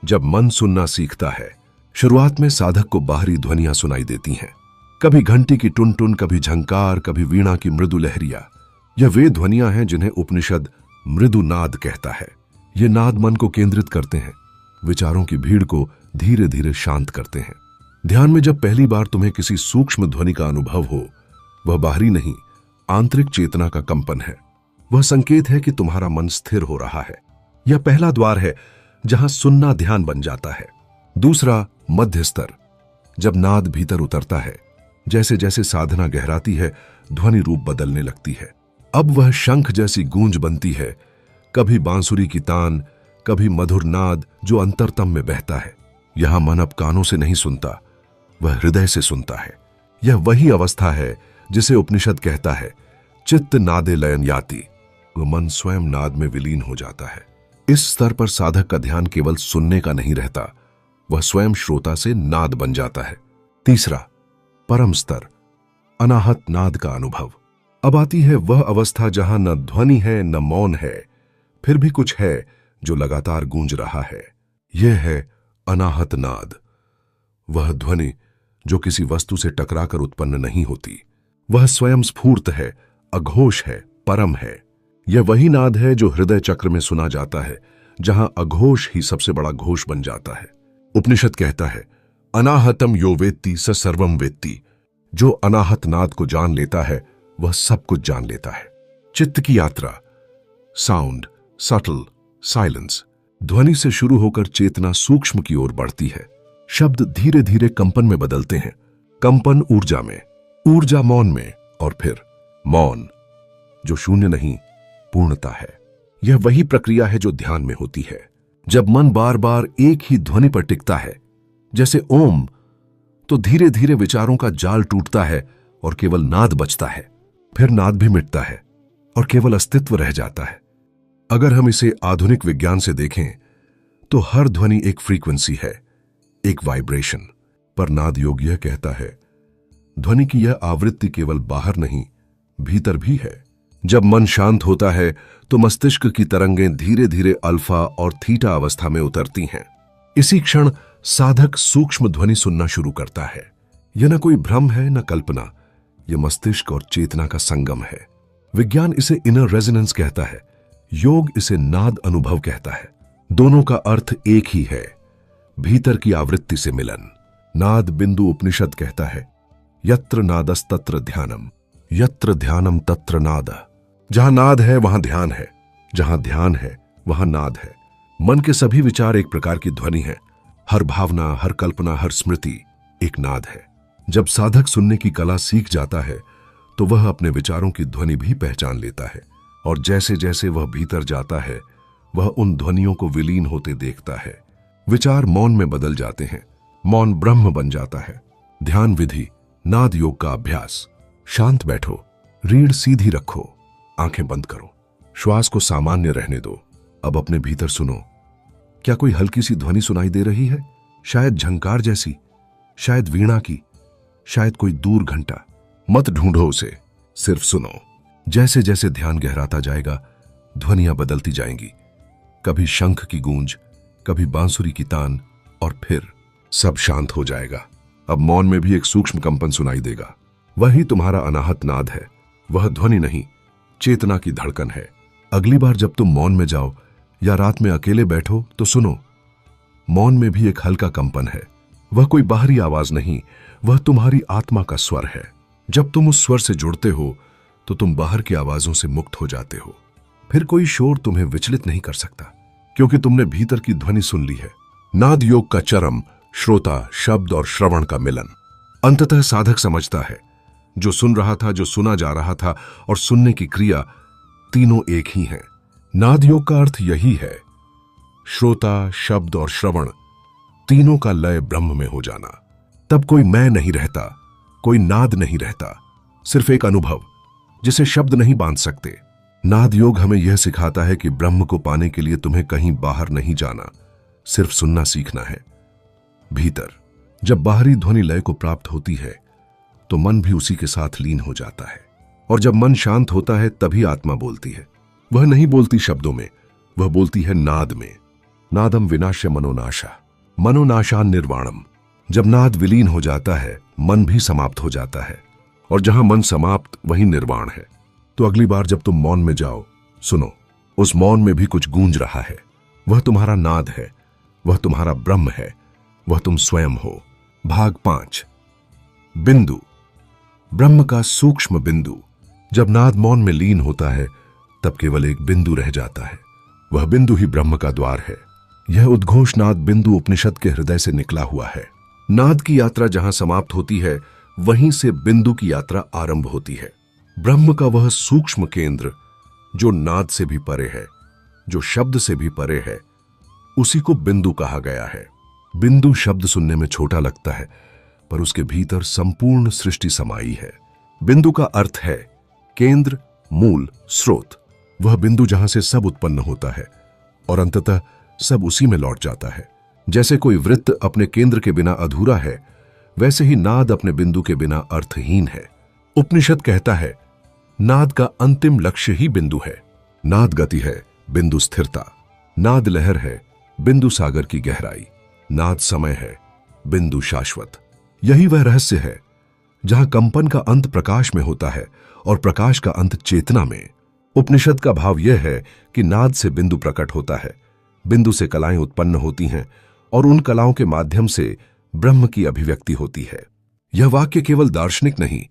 जब मन सुनना सीखता है, शुरुआत में साधक को बाहरी ध्वनियां सुनाई देती हैं। कभी घंटी की टुन टुन, कभी झंकार, कभी वीणा की मृदु लहरिया। यह वे ध्वनियां हैं जिन्हें उपनिषद मृदु नाद कहता है। ये नाद मन को केंद्रित करते हैं, विचारों की भीड़ को धीरे धीरे शांत करते हैं। ध्यान में जब पहली बार तुम्हें किसी सूक्ष्म ध्वनि का अनुभव हो, वह बाहरी नहीं, आंतरिक चेतना का कंपन है। वह संकेत है कि तुम्हारा मन स्थिर हो रहा है। यह पहला द्वार है जहां सुनना ध्यान बन जाता है। दूसरा, मध्य स्तर। जब नाद भीतर उतरता है, जैसे जैसे साधना गहराती है, ध्वनि रूप बदलने लगती है। अब वह शंख जैसी गूंज बनती है, कभी बांसुरी की तान, कभी मधुर नाद जो अंतरतम में बहता है। यहां मन अब कानों से नहीं सुनता, वह हृदय से सुनता है। यह वही अवस्था है जिसे उपनिषद कहता है चित्त नादे लयन याति। वह मन स्वयं नाद में विलीन हो जाता है। इस स्तर पर साधक का ध्यान केवल सुनने का नहीं रहता, वह स्वयं श्रोता से नाद बन जाता है। तीसरा, परम स्तर, अनाहत नाद का अनुभव। अब आती है वह अवस्था जहां न ध्वनि है न मौन है, फिर भी कुछ है जो लगातार गूंज रहा है। यह है अनाहत नाद। वह ध्वनि जो किसी वस्तु से टकराकर उत्पन्न नहीं होती, वह स्वयं स्फूर्त है, अघोष है, परम है। यह वही नाद है जो हृदय चक्र में सुना जाता है, जहां अघोष ही सबसे बड़ा घोष बन जाता है। उपनिषद कहता है अनाहतम यो वेत्ति स सर्वम वेत्ति। जो अनाहत नाद को जान लेता है वह सब कुछ जान लेता है। चित्त की यात्रा, साउंड, सटल, साइलेंस। ध्वनि से शुरू होकर चेतना सूक्ष्म की ओर बढ़ती है। शब्द धीरे धीरे कंपन में बदलते हैं, कंपन ऊर्जा में, ऊर्जा मौन में, और फिर मौन जो शून्य नहीं, पूर्णता है। यह वही प्रक्रिया है जो ध्यान में होती है। जब मन बार बार एक ही ध्वनि पर टिकता है, जैसे ओम, तो धीरे धीरे विचारों का जाल टूटता है और केवल नाद बचता है। फिर नाद भी मिटता है और केवल अस्तित्व रह जाता है। अगर हम इसे आधुनिक विज्ञान से देखें तो हर ध्वनि एक फ्रीक्वेंसी है, एक वाइब्रेशन। पर नाद योग यह कहता है ध्वनि की यह आवृत्ति केवल बाहर नहीं, भीतर भी है। जब मन शांत होता है तो मस्तिष्क की तरंगें धीरे धीरे अल्फा और थीटा अवस्था में उतरती हैं। इसी क्षण साधक सूक्ष्म ध्वनि सुनना शुरू करता है। यह न कोई भ्रम है न कल्पना, यह मस्तिष्क और चेतना का संगम है। विज्ञान इसे इनर रेजोनेंस कहता है, योग इसे नाद अनुभव कहता है। दोनों का अर्थ एक ही है, भीतर की आवृत्ति से मिलन। नाद बिंदु उपनिषद कहता है यत्र नादस्तत्र ध्यानम, यत्र ध्यानम तत्र नाद। जहां नाद है वहां ध्यान है, जहां ध्यान है वहां नाद है। मन के सभी विचार एक प्रकार की ध्वनि है। हर भावना, हर कल्पना, हर स्मृति एक नाद है। जब साधक सुनने की कला सीख जाता है तो वह अपने विचारों की ध्वनि भी पहचान लेता है, और जैसे जैसे वह भीतर जाता है वह उन ध्वनियों को विलीन होते देखता है। विचार मौन में बदल जाते हैं, मौन ब्रह्म बन जाता है। ध्यान विधि, नाद योग का अभ्यास। शांत बैठो, रीढ़ सीधी रखो, आंखें बंद करो, श्वास को सामान्य रहने दो। अब अपने भीतर सुनो। क्या कोई हल्की सी ध्वनि सुनाई दे रही है? शायद झंकार जैसी, शायद वीणा की, शायद कोई दूर घंटा। मत ढूंढो उसे, सिर्फ सुनो। जैसे जैसे ध्यान गहराता जाएगा ध्वनियां बदलती जाएंगी। कभी शंख की गूंज, कभी बांसुरी की तान, और फिर सब शांत हो जाएगा। अब मौन में भी एक सूक्ष्म कंपन सुनाई देगा। वही तुम्हारा अनाहत नाद है। वह ध्वनि नहीं, चेतना की धड़कन है। अगली बार जब तुम मौन में जाओ या रात में अकेले बैठो तो सुनो, मौन में भी एक हल्का कंपन है। वह कोई बाहरी आवाज नहीं, वह तुम्हारी आत्मा का स्वर है। जब तुम उस स्वर से जुड़ते हो तो तुम बाहर की आवाजों से मुक्त हो जाते हो। फिर कोई शोर तुम्हें विचलित नहीं कर सकता, क्योंकि तुमने भीतर की ध्वनि सुन ली है। नाद योग का चरम श्रोता, शब्द और श्रवण का मिलन। अंततः साधक समझता है जो सुन रहा था, जो सुना जा रहा था और सुनने की क्रिया, तीनों एक ही हैं। नाद योग का अर्थ यही है, श्रोता, शब्द और श्रवण तीनों का लय ब्रह्म में हो जाना। तब कोई मैं नहीं रहता, कोई नाद नहीं रहता, सिर्फ एक अनुभव जिसे शब्द नहीं बांध सकते। नाद योग हमें यह सिखाता है कि ब्रह्म को पाने के लिए तुम्हें कहीं बाहर नहीं जाना, सिर्फ सुनना सीखना है। भीतर जब बाहरी ध्वनि लय को प्राप्त होती है तो मन भी उसी के साथ लीन हो जाता है। और जब मन शांत होता है तभी आत्मा बोलती है। वह नहीं बोलती शब्दों में, वह बोलती है नाद में। नादम विनाश्य मनोनाशा, मनोनाशा निर्वाणम। जब नाद विलीन हो जाता है मन भी समाप्त हो जाता है, और जहां मन समाप्त वहीं निर्वाण है। तो अगली बार जब तुम मौन में जाओ, सुनो, उस मौन में भी कुछ गूंज रहा है। वह तुम्हारा नाद है, वह तुम्हारा ब्रह्म है, वह तुम स्वयं हो। भाग 5। बिंदु, ब्रह्म का सूक्ष्म बिंदु। जब नाद मौन में लीन होता है तब केवल एक बिंदु रह जाता है। वह बिंदु ही ब्रह्म का द्वार है। यह उद्घोष नाद बिंदु उपनिषद के हृदय से निकला हुआ है। नाद की यात्रा जहां समाप्त होती है वहीं से बिंदु की यात्रा आरंभ होती है। ब्रह्म का वह सूक्ष्म केंद्र जो नाद से भी परे है, जो शब्द से भी परे है, उसी को बिंदु कहा गया है। बिंदु शब्द सुनने में छोटा लगता है, पर उसके भीतर संपूर्ण सृष्टि समाई है। बिंदु का अर्थ है केंद्र, मूल, स्रोत। वह बिंदु जहां से सब उत्पन्न होता है और अंततः सब उसी में लौट जाता है। जैसे कोई वृत्त अपने केंद्र के बिना अधूरा है, वैसे ही नाद अपने बिंदु के बिना अर्थहीन है। उपनिषद कहता है नाद का अंतिम लक्ष्य ही बिंदु है। नाद गति है, बिंदु स्थिरता। नाद लहर है, बिंदु सागर की गहराई। नाद समय है, बिंदु शाश्वत। यही वह रहस्य है जहां कंपन का अंत प्रकाश में होता है और प्रकाश का अंत चेतना में। उपनिषद का भाव यह है कि नाद से बिंदु प्रकट होता है, बिंदु से कलाएं उत्पन्न होती हैं और उन कलाओं के माध्यम से ब्रह्म की अभिव्यक्ति होती है। यह वाक्य केवल दार्शनिक नहीं,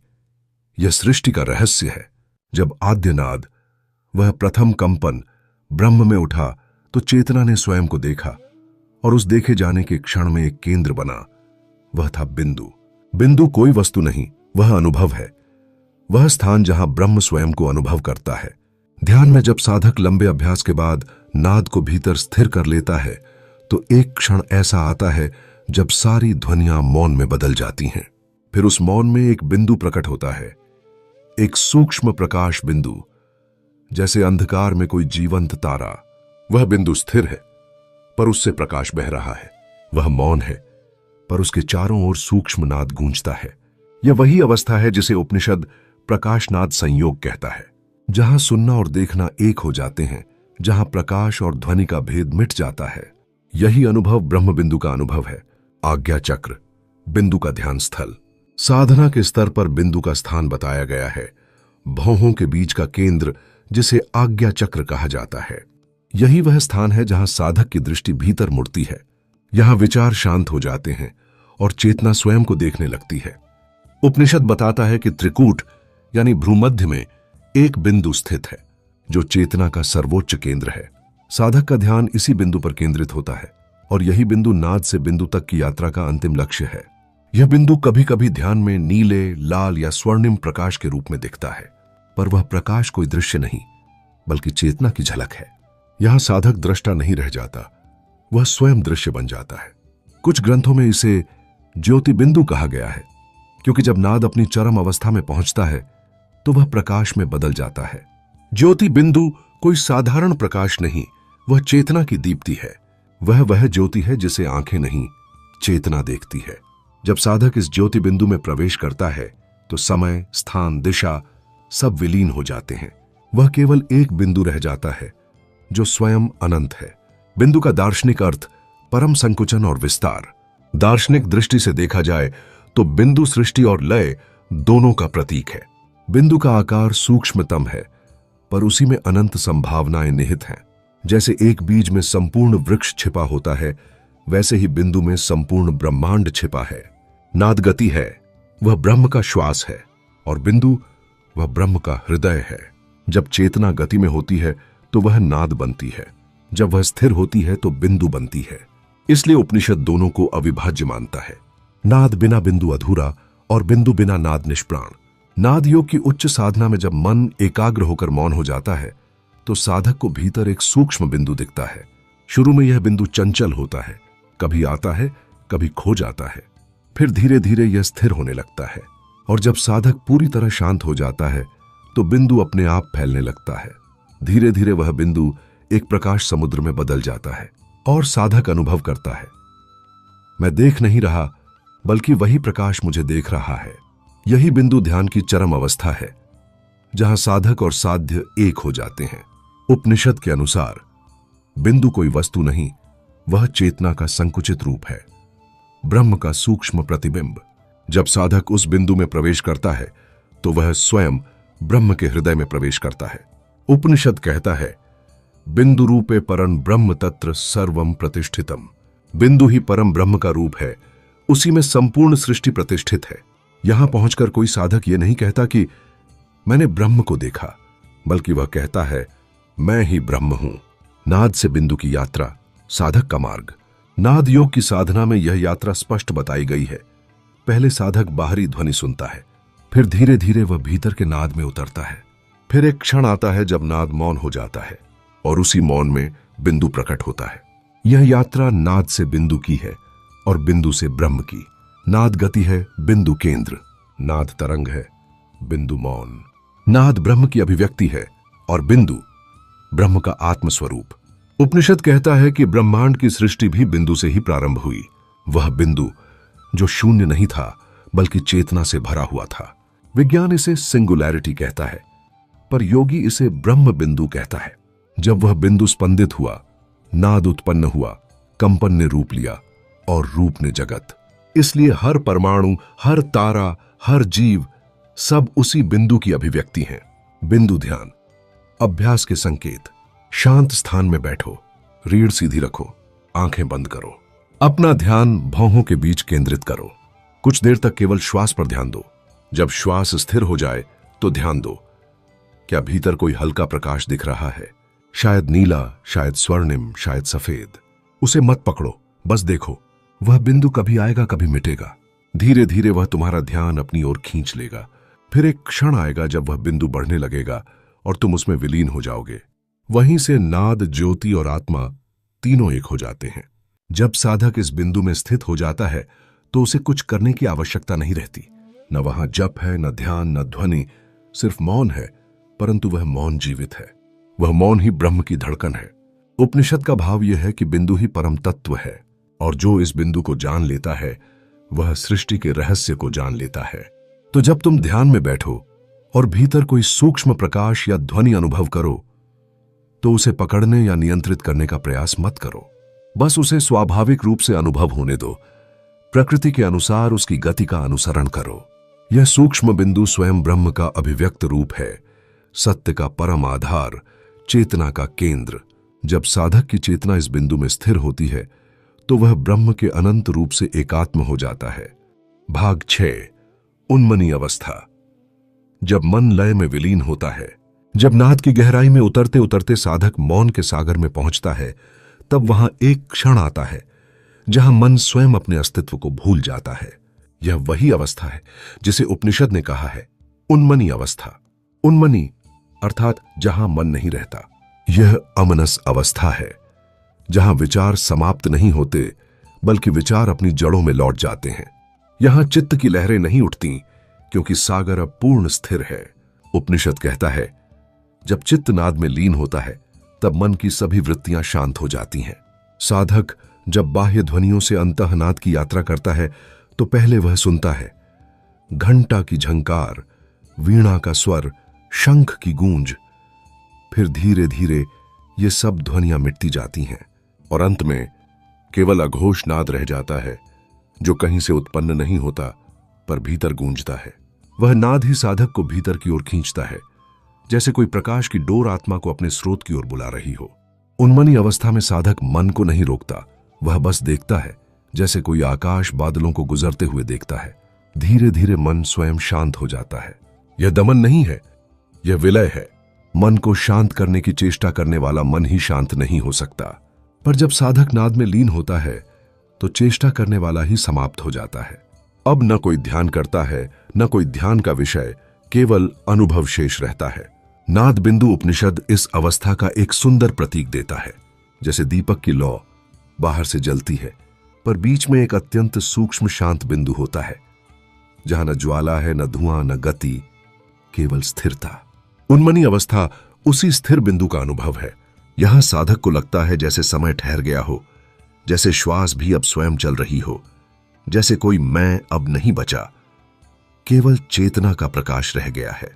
यह सृष्टि का रहस्य है। जब आद्य नाद, वह प्रथम कंपन, ब्रह्म में उठा तो चेतना ने स्वयं को देखा और उस देखे जाने के क्षण में एक केंद्र बना। वह था बिंदु। बिंदु कोई वस्तु नहीं, वह अनुभव है। वह स्थान जहां ब्रह्म स्वयं को अनुभव करता है। ध्यान में जब साधक लंबे अभ्यास के बाद नाद को भीतर स्थिर कर लेता है तो एक क्षण ऐसा आता है जब सारी ध्वनियां मौन में बदल जाती हैं। फिर उस मौन में एक बिंदु प्रकट होता है, एक सूक्ष्म प्रकाश बिंदु, जैसे अंधकार में कोई जीवंत तारा। वह बिंदु स्थिर है पर उससे प्रकाश बह रहा है। वह मौन है पर उसके चारों ओर सूक्ष्म नाद गूंजता है। यह वही अवस्था है जिसे उपनिषद प्रकाशनाद संयोग कहता है, जहां सुनना और देखना एक हो जाते हैं, जहां प्रकाश और ध्वनि का भेद मिट जाता है। यही अनुभव ब्रह्म बिंदु का अनुभव है। आज्ञा चक्र, बिंदु का ध्यान स्थल। साधना के स्तर पर बिंदु का स्थान बताया गया है, भौहों के बीच का केंद्र जिसे आज्ञा चक्र कहा जाता है। यही वह स्थान है जहां साधक की दृष्टि भीतर मुड़ती है। यहां विचार शांत हो जाते हैं और चेतना स्वयं को देखने लगती है। उपनिषद बताता है कि त्रिकूट यानी भ्रूमध्य में एक बिंदु स्थित है जो चेतना का सर्वोच्च केंद्र है। साधक का ध्यान इसी बिंदु पर केंद्रित होता है और यही बिंदु नाद से बिंदु तक की यात्रा का अंतिम लक्ष्य है। यह बिंदु कभी कभी ध्यान में नीले, लाल या स्वर्णिम प्रकाश के रूप में दिखता है, पर वह प्रकाश कोई दृश्य नहीं बल्कि चेतना की झलक है। यहां साधक दृष्टा नहीं रह जाता, वह स्वयं दृश्य बन जाता है। कुछ ग्रंथों में इसे ज्योति बिंदु कहा गया है, क्योंकि जब नाद अपनी चरम अवस्था में पहुंचता है तो वह प्रकाश में बदल जाता है। ज्योति बिंदु कोई साधारण प्रकाश नहीं, वह चेतना की दीप्ति है। वह ज्योति है जिसे आंखें नहीं, चेतना देखती है। जब साधक इस ज्योति बिंदु में प्रवेश करता है तो समय, स्थान, दिशा सब विलीन हो जाते हैं। वह केवल एक बिंदु रह जाता है जो स्वयं अनंत है। बिंदु का दार्शनिक अर्थ परम संकुचन और विस्तार। दार्शनिक दृष्टि से देखा जाए तो बिंदु सृष्टि और लय दोनों का प्रतीक है। बिंदु का आकार सूक्ष्मतम है, पर उसी में अनंत संभावनाएं निहित हैं। जैसे एक बीज में संपूर्ण वृक्ष छिपा होता है, वैसे ही बिंदु में संपूर्ण ब्रह्मांड छिपा है। नाद गति है, वह ब्रह्म का श्वास है, और बिंदु वह ब्रह्म का हृदय है। जब चेतना गति में होती है तो वह नाद बनती है, जब वह स्थिर होती है तो बिंदु बनती है। इसलिए उपनिषद दोनों को अविभाज्य मानता है। नाद बिना बिंदु अधूरा और बिंदु बिना नाद निष्प्राण। नाद योग की उच्च साधना में जब मन एकाग्र होकर मौन हो जाता है तो साधक को भीतर एक सूक्ष्म बिंदु दिखता है। शुरू में यह बिंदु चंचल होता है, कभी आता है, कभी खो जाता है, फिर धीरे धीरे यह स्थिर होने लगता है। और जब साधक पूरी तरह शांत हो जाता है तो बिंदु अपने आप फैलने लगता है। धीरे धीरे वह बिंदु एक प्रकाश समुद्र में बदल जाता है और साधक अनुभव करता है, मैं देख नहीं रहा बल्कि वही प्रकाश मुझे देख रहा है। यही बिंदु ध्यान की चरम अवस्था है, जहां साधक और साध्य एक हो जाते हैं। उपनिषद के अनुसार बिंदु कोई वस्तु नहीं, वह चेतना का संकुचित रूप है, ब्रह्म का सूक्ष्म प्रतिबिंब। जब साधक उस बिंदु में प्रवेश करता है तो वह स्वयं ब्रह्म के हृदय में प्रवेश करता है। उपनिषद कहता है, बिंदु रूपे परम ब्रह्म तत्र सर्वम प्रतिष्ठितम। बिंदु ही परम ब्रह्म का रूप है, उसी में संपूर्ण सृष्टि प्रतिष्ठित है। यहां पहुंचकर कोई साधक यह नहीं कहता कि मैंने ब्रह्म को देखा, बल्कि वह कहता है, मैं ही ब्रह्म हूं। नाद से बिंदु की यात्रा, साधक का मार्ग। नाद योग की साधना में यह यात्रा स्पष्ट बताई गई है। पहले साधक बाहरी ध्वनि सुनता है, फिर धीरे धीरे वह भीतर के नाद में उतरता है। फिर एक क्षण आता है जब नाद मौन हो जाता है और उसी मौन में बिंदु प्रकट होता है। यह यात्रा नाद से बिंदु की है और बिंदु से ब्रह्म की। नाद गति है, बिंदु केंद्र। नाद तरंग है, बिंदु मौन। नाद ब्रह्म की अभिव्यक्ति है और बिंदु ब्रह्म का आत्मस्वरूप। उपनिषद कहता है कि ब्रह्मांड की सृष्टि भी बिंदु से ही प्रारंभ हुई। वह बिंदु जो शून्य नहीं था बल्कि चेतना से भरा हुआ था। विज्ञान इसे सिंगुलैरिटी कहता है, पर योगी इसे ब्रह्म बिंदु कहता है। जब वह बिंदु स्पंदित हुआ, नाद उत्पन्न हुआ, कंपन ने रूप लिया और रूप ने जगत। इसलिए हर परमाणु, हर तारा, हर जीव, सब उसी बिंदु की अभिव्यक्ति हैं। बिंदु ध्यान, अभ्यास के संकेत। शांत स्थान में बैठो, रीढ़ सीधी रखो, आंखें बंद करो, अपना ध्यान भौहों के बीच केंद्रित करो। कुछ देर तक केवल श्वास पर ध्यान दो। जब श्वास स्थिर हो जाए तो ध्यान दो, क्या भीतर कोई हल्का प्रकाश दिख रहा है? शायद नीला, शायद स्वर्णिम, शायद सफेद। उसे मत पकड़ो, बस देखो। वह बिंदु कभी आएगा, कभी मिटेगा। धीरे धीरे वह तुम्हारा ध्यान अपनी ओर खींच लेगा। फिर एक क्षण आएगा जब वह बिंदु बढ़ने लगेगा और तुम उसमें विलीन हो जाओगे। वहीं से नाद, ज्योति और आत्मा तीनों एक हो जाते हैं। जब साधक इस बिंदु में स्थित हो जाता है तो उसे कुछ करने की आवश्यकता नहीं रहती। न वहां जप है, न ध्यान, न ध्वनि, सिर्फ मौन है। परंतु वह मौन जीवित है। वह मौन ही ब्रह्म की धड़कन है। उपनिषद का भाव यह है कि बिंदु ही परम तत्व है और जो इस बिंदु को जान लेता है वह सृष्टि के रहस्य को जान लेता है। तो जब तुम ध्यान में बैठो और भीतर कोई सूक्ष्म प्रकाश या ध्वनि अनुभव करो तो उसे पकड़ने या नियंत्रित करने का प्रयास मत करो। बस उसे स्वाभाविक रूप से अनुभव होने दो। प्रकृति के अनुसार उसकी गति का अनुसरण करो। यह सूक्ष्म बिंदु स्वयं ब्रह्म का अभिव्यक्त रूप है, सत्य का परम आधार, चेतना का केंद्र। जब साधक की चेतना इस बिंदु में स्थिर होती है तो वह ब्रह्म के अनंत रूप से एकात्म हो जाता है। भाग 6, उन्मनी अवस्था। जब मन लय में विलीन होता है, जब नाद की गहराई में उतरते उतरते साधक मौन के सागर में पहुंचता है, तब वहां एक क्षण आता है जहां मन स्वयं अपने अस्तित्व को भूल जाता है। यह वही अवस्था है जिसे उपनिषद ने कहा है उन्मनी अवस्था। उन्मनी अर्थात जहां मन नहीं रहता। यह अमनस अवस्था है जहां विचार समाप्त नहीं होते बल्कि विचार अपनी जड़ों में लौट जाते हैं। यहां चित्त की लहरें नहीं उठती क्योंकि सागर अब पूर्ण स्थिर है। उपनिषद कहता है जब चित्त नाद में लीन होता है तब मन की सभी वृत्तियां शांत हो जाती हैं। साधक जब बाह्य ध्वनियों से अंतःनाद की यात्रा करता है तो पहले वह सुनता है घंटा की झंकार, वीणा का स्वर, शंख की गूंज। फिर धीरे धीरे ये सब ध्वनियां मिटती जाती हैं और अंत में केवल अघोष नाद रह जाता है जो कहीं से उत्पन्न नहीं होता पर भीतर गूंजता है। वह नाद ही साधक को भीतर की ओर खींचता है, जैसे कोई प्रकाश की डोर आत्मा को अपने स्रोत की ओर बुला रही हो। उन्मनी अवस्था में साधक मन को नहीं रोकता, वह बस देखता है, जैसे कोई आकाश बादलों को गुजरते हुए देखता है। धीरे धीरे मन स्वयं शांत हो जाता है। यह दमन नहीं है, यह विलय है। मन को शांत करने की चेष्टा करने वाला मन ही शांत नहीं हो सकता। पर जब साधक नाद में लीन होता है तो चेष्टा करने वाला ही समाप्त हो जाता है। अब न कोई ध्यान करता है, न कोई ध्यान का विषय, केवल अनुभव शेष रहता है। नाद बिंदु उपनिषद इस अवस्था का एक सुंदर प्रतीक देता है। जैसे दीपक की लौ बाहर से जलती है पर बीच में एक अत्यंत सूक्ष्म शांत बिंदु होता है जहां न ज्वाला है, न धुआं, न गति, केवल स्थिरता। उन्मनी अवस्था उसी स्थिर बिंदु का अनुभव है। यहां साधक को लगता है जैसे समय ठहर गया हो, जैसे श्वास भी अब स्वयं चल रही हो, जैसे कोई मैं अब नहीं बचा, केवल चेतना का प्रकाश रह गया है।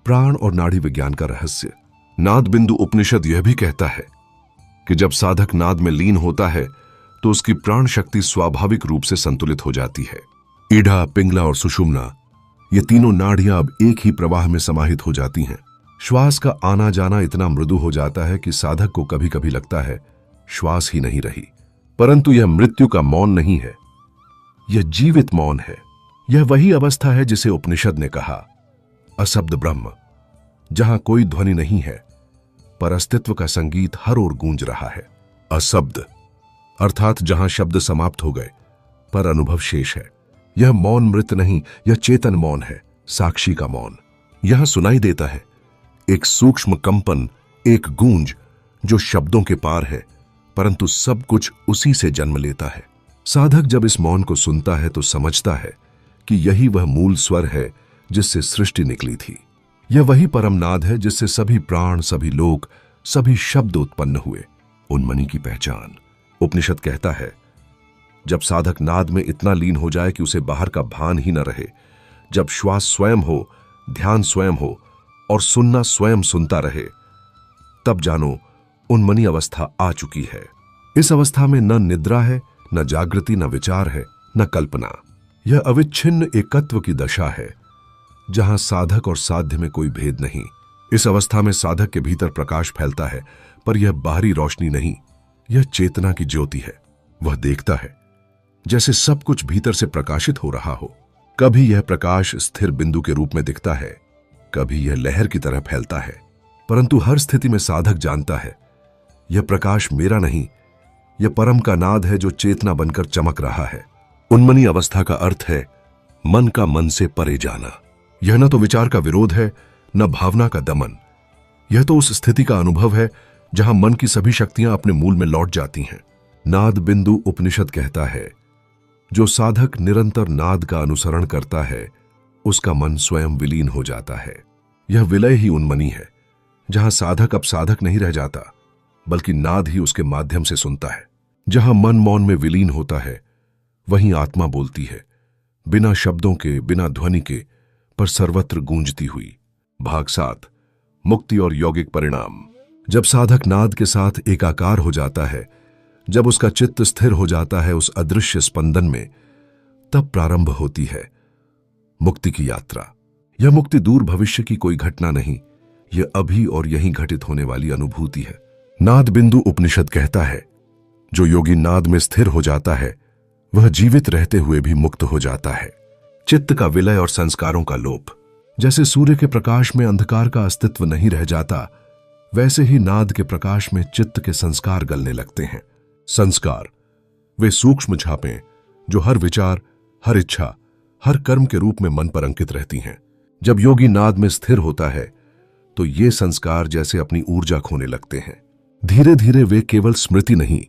प्राण और नाड़ी विज्ञान का रहस्य। नाद बिंदु उपनिषद यह भी कहता है कि जब साधक नाद में लीन होता है तो उसकी प्राण शक्ति स्वाभाविक रूप से संतुलित हो जाती है। ईढ़ा, पिंगला और सुषुम्ना, ये तीनों नाड़ियां अब एक ही प्रवाह में समाहित हो जाती हैं। श्वास का आना जाना इतना मृदु हो जाता है कि साधक को कभी कभी लगता है श्वास ही नहीं रही। परंतु यह मृत्यु का मौन नहीं है, यह जीवित मौन है। यह वही अवस्था है जिसे उपनिषद ने कहा अशब्द ब्रह्म, जहां कोई ध्वनि नहीं है पर अस्तित्व का संगीत हर ओर गूंज रहा है। अशब्द अर्थात जहां शब्द समाप्त हो गए पर अनुभव शेष है। यह मौन मृत नहीं, यह चेतन मौन है, साक्षी का मौन। यहां सुनाई देता है एक सूक्ष्म कंपन, एक गूंज जो शब्दों के पार है, परंतु सब कुछ उसी से जन्म लेता है। साधक जब इस मौन को सुनता है तो समझता है कि यही वह मूल स्वर है जिससे सृष्टि निकली थी। यह वही परम नाद है जिससे सभी प्राण, सभी लोक, सभी शब्द उत्पन्न हुए। उन्मनी की पहचान। उपनिषद कहता है जब साधक नाद में इतना लीन हो जाए कि उसे बाहर का भान ही न रहे, जब श्वास स्वयं हो, ध्यान स्वयं हो और सुनना स्वयं सुनता रहे, तब जानो उन्मनी अवस्था आ चुकी है। इस अवस्था में न निद्रा है, न जागृति, न विचार है, न कल्पना। यह अविच्छिन्न एकत्व की दशा है जहां साधक और साध्य में कोई भेद नहीं। इस अवस्था में साधक के भीतर प्रकाश फैलता है, पर यह बाहरी रोशनी नहीं, यह चेतना की ज्योति है। वह देखता है जैसे सब कुछ भीतर से प्रकाशित हो रहा हो। कभी यह प्रकाश स्थिर बिंदु के रूप में दिखता है, कभी यह लहर की तरह फैलता है, परंतु हर स्थिति में साधक जानता है यह प्रकाश मेरा नहीं, यह परम का नाद है जो चेतना बनकर चमक रहा है। उन्मनी अवस्था का अर्थ है मन का मन से परे जाना। यह न तो विचार का विरोध है, न भावना का दमन। यह तो उस स्थिति का अनुभव है जहां मन की सभी शक्तियां अपने मूल में लौट जाती हैं। नाद बिंदु उपनिषद कहता है जो साधक निरंतर नाद का अनुसरण करता है उसका मन स्वयं विलीन हो जाता है। यह विलय ही उन्मनी है, जहां साधक अब साधक नहीं रह जाता बल्कि नाद ही उसके माध्यम से सुनता है। जहां मन मौन में विलीन होता है वहीं आत्मा बोलती है, बिना शब्दों के, बिना ध्वनि के, पर सर्वत्र गूंजती हुई। भाग 7, मुक्ति और यौगिक परिणाम। जब साधक नाद के साथ एकाकार हो जाता है, जब उसका चित्त स्थिर हो जाता है उस अदृश्य स्पंदन में, तब प्रारंभ होती है मुक्ति की यात्रा। यह मुक्ति दूर भविष्य की कोई घटना नहीं, यह अभी और यहीं घटित होने वाली अनुभूति है। नाद बिंदु उपनिषद कहता है जो योगी नाद में स्थिर हो जाता है वह जीवित रहते हुए भी मुक्त हो जाता है। चित्त का विलय और संस्कारों का लोप। जैसे सूर्य के प्रकाश में अंधकार का अस्तित्व नहीं रह जाता, वैसे ही नाद के प्रकाश में चित्त के संस्कार गलने लगते हैं। संस्कार वे सूक्ष्म छापें जो हर विचार, हर इच्छा, हर कर्म के रूप में मन पर अंकित रहती हैं। जब योगी नाद में स्थिर होता है तो ये संस्कार जैसे अपनी ऊर्जा खोने लगते हैं। धीरे धीरे वे केवल स्मृति नहीं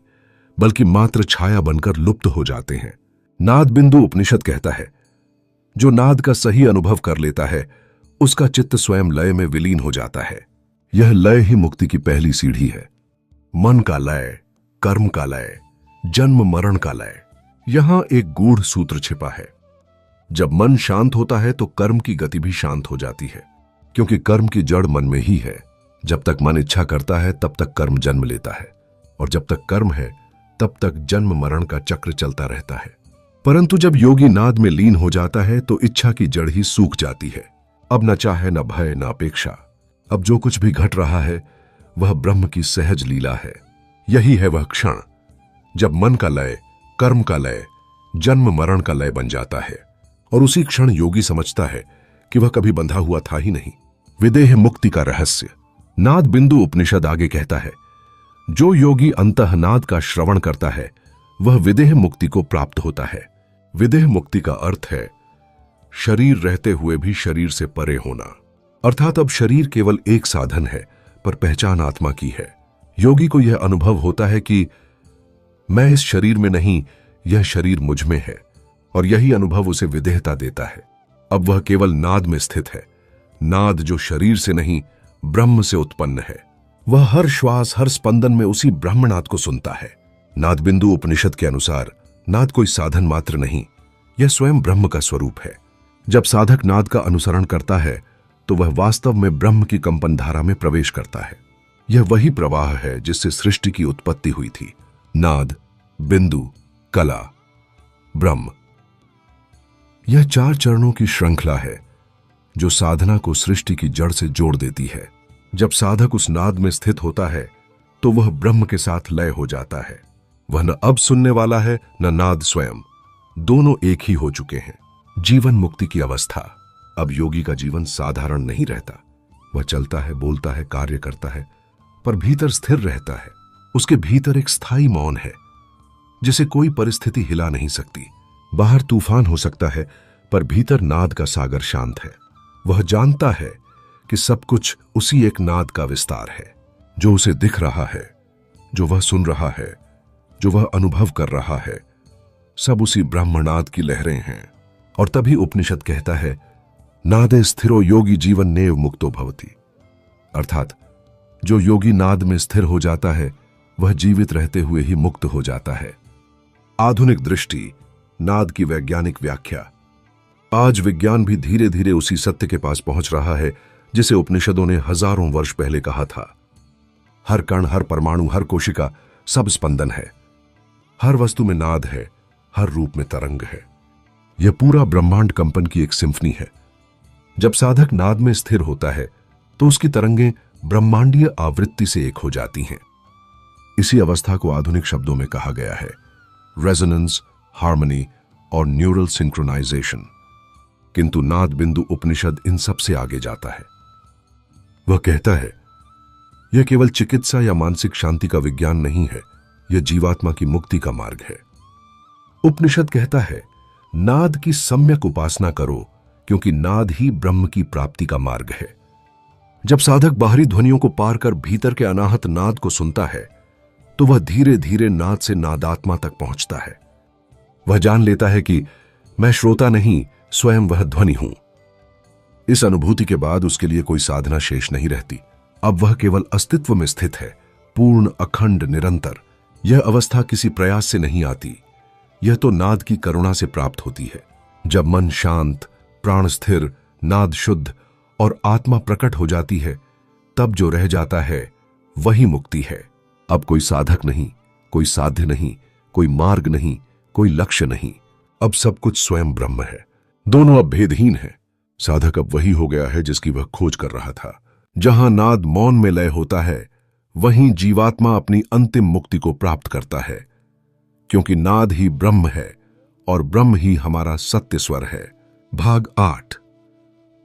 बल्कि मात्र छाया बनकर लुप्त हो जाते हैं। नाद बिंदु उपनिषद कहता है जो नाद का सही अनुभव कर लेता है उसका चित्त स्वयं लय में विलीन हो जाता है। यह लय ही मुक्ति की पहली सीढ़ी है। मन का लय, कर्म का लय, जन्म मरण का लय। यहां एक गूढ़ सूत्र छिपा है। जब मन शांत होता है तो कर्म की गति भी शांत हो जाती है, क्योंकि कर्म की जड़ मन में ही है। जब तक मन इच्छा करता है तब तक कर्म जन्म लेता है, और जब तक कर्म है तब तक जन्म मरण का चक्र चलता रहता है। परंतु जब योगी नाद में लीन हो जाता है तो इच्छा की जड़ ही सूख जाती है। अब न चाहे, न भय, न अपेक्षा। अब जो कुछ भी घट रहा है वह ब्रह्म की सहज लीला है। यही है वह क्षण जब मन का लय, कर्म का लय, जन्म मरण का लय बन जाता है, और उसी क्षण योगी समझता है कि वह कभी बंधा हुआ था ही नहीं। विदेह मुक्ति का रहस्य। नाद बिंदु उपनिषद आगे कहता है जो योगी अंतःनाद का श्रवण करता है वह विदेह मुक्ति को प्राप्त होता है। विदेह मुक्ति का अर्थ है शरीर रहते हुए भी शरीर से परे होना। अर्थात अब शरीर केवल एक साधन है पर पहचान आत्मा की है। योगी को यह अनुभव होता है कि मैं इस शरीर में नहीं, यह शरीर मुझ में है, और यही अनुभव उसे विदेहता देता है। अब वह केवल नाद में स्थित है, नाद जो शरीर से नहीं ब्रह्म से उत्पन्न है। वह हर श्वास, हर स्पंदन में उसी ब्रह्मनाद को सुनता है। नाद बिंदु उपनिषद के अनुसार नाद कोई साधन मात्र नहीं, यह स्वयं ब्रह्म का स्वरूप है। जब साधक नाद का अनुसरण करता है तो वह वास्तव में ब्रह्म की कंपन धारा में प्रवेश करता है। यह वही प्रवाह है जिससे सृष्टि की उत्पत्ति हुई थी। नाद, बिंदु, कला, ब्रह्म, यह 4 चरणों की श्रृंखला है जो साधना को सृष्टि की जड़ से जोड़ देती है। जब साधक उस नाद में स्थित होता है तो वह ब्रह्म के साथ लय हो जाता है। वह न अब सुनने वाला है न नाद स्वयं, दोनों एक ही हो चुके हैं। जीवन मुक्ति की अवस्था। अब योगी का जीवन साधारण नहीं रहता। वह चलता है, बोलता है, कार्य करता है, पर भीतर स्थिर रहता है। उसके भीतर एक स्थायी मौन है जिसे कोई परिस्थिति हिला नहीं सकती। बाहर तूफान हो सकता है पर भीतर नाद का सागर शांत है। वह जानता है कि सब कुछ उसी एक नाद का विस्तार है, जो उसे दिख रहा है, जो वह सुन रहा है, जो वह अनुभव कर रहा है, सब उसी ब्रह्मनाद की लहरें हैं। और तभी उपनिषद कहता है, नादे स्थिरो योगी जीवन नेव मुक्तो भवति, अर्थात जो योगी नाद में स्थिर हो जाता है वह जीवित रहते हुए ही मुक्त हो जाता है। आधुनिक दृष्टि, नाद की वैज्ञानिक व्याख्या। आज विज्ञान भी धीरे धीरे उसी सत्य के पास पहुंच रहा है जिसे उपनिषदों ने हजारों वर्ष पहले कहा था। हर कण, हर परमाणु, हर कोशिका, सब स्पंदन है। हर वस्तु में नाद है, हर रूप में तरंग है। यह पूरा ब्रह्मांड कंपन की एक सिम्फनी है। जब साधक नाद में स्थिर होता है तो उसकी तरंगें ब्रह्मांडीय आवृत्ति से एक हो जाती हैं। इसी अवस्था को आधुनिक शब्दों में कहा गया है रेजोनेंस, हार्मनी और न्यूरल सिंक्रोनाइजेशन। किंतु नाद बिंदु उपनिषद इन सब से आगे जाता है। वह कहता है, यह केवल चिकित्सा या मानसिक शांति का विज्ञान नहीं है, यह जीवात्मा की मुक्ति का मार्ग है। उपनिषद कहता है, नाद की सम्यक उपासना करो क्योंकि नाद ही ब्रह्म की प्राप्ति का मार्ग है। जब साधक बाहरी ध्वनियों को पार कर भीतर के अनाहत नाद को सुनता है तो वह धीरे धीरे नाद से नादात्मा तक पहुंचता है। वह जान लेता है कि मैं श्रोता नहीं, स्वयं वह ध्वनि हूं। इस अनुभूति के बाद उसके लिए कोई साधना शेष नहीं रहती। अब वह केवल अस्तित्व में स्थित है, पूर्ण, अखंड, निरंतर। यह अवस्था किसी प्रयास से नहीं आती, यह तो नाद की करुणा से प्राप्त होती है। जब मन शांत, प्राण स्थिर, नाद शुद्ध और आत्मा प्रकट हो जाती है, तब जो रह जाता है वही मुक्ति है। अब कोई साधक नहीं, कोई साध्य नहीं, कोई मार्ग नहीं, कोई लक्ष्य नहीं। अब सब कुछ स्वयं ब्रह्म है। दोनों अब भेदहीन है। साधक अब वही हो गया है जिसकी वह खोज कर रहा था। जहां नाद मौन में लय होता है वहीं जीवात्मा अपनी अंतिम मुक्ति को प्राप्त करता है, क्योंकि नाद ही ब्रह्म है और ब्रह्म ही हमारा सत्य स्वर है। भाग 8,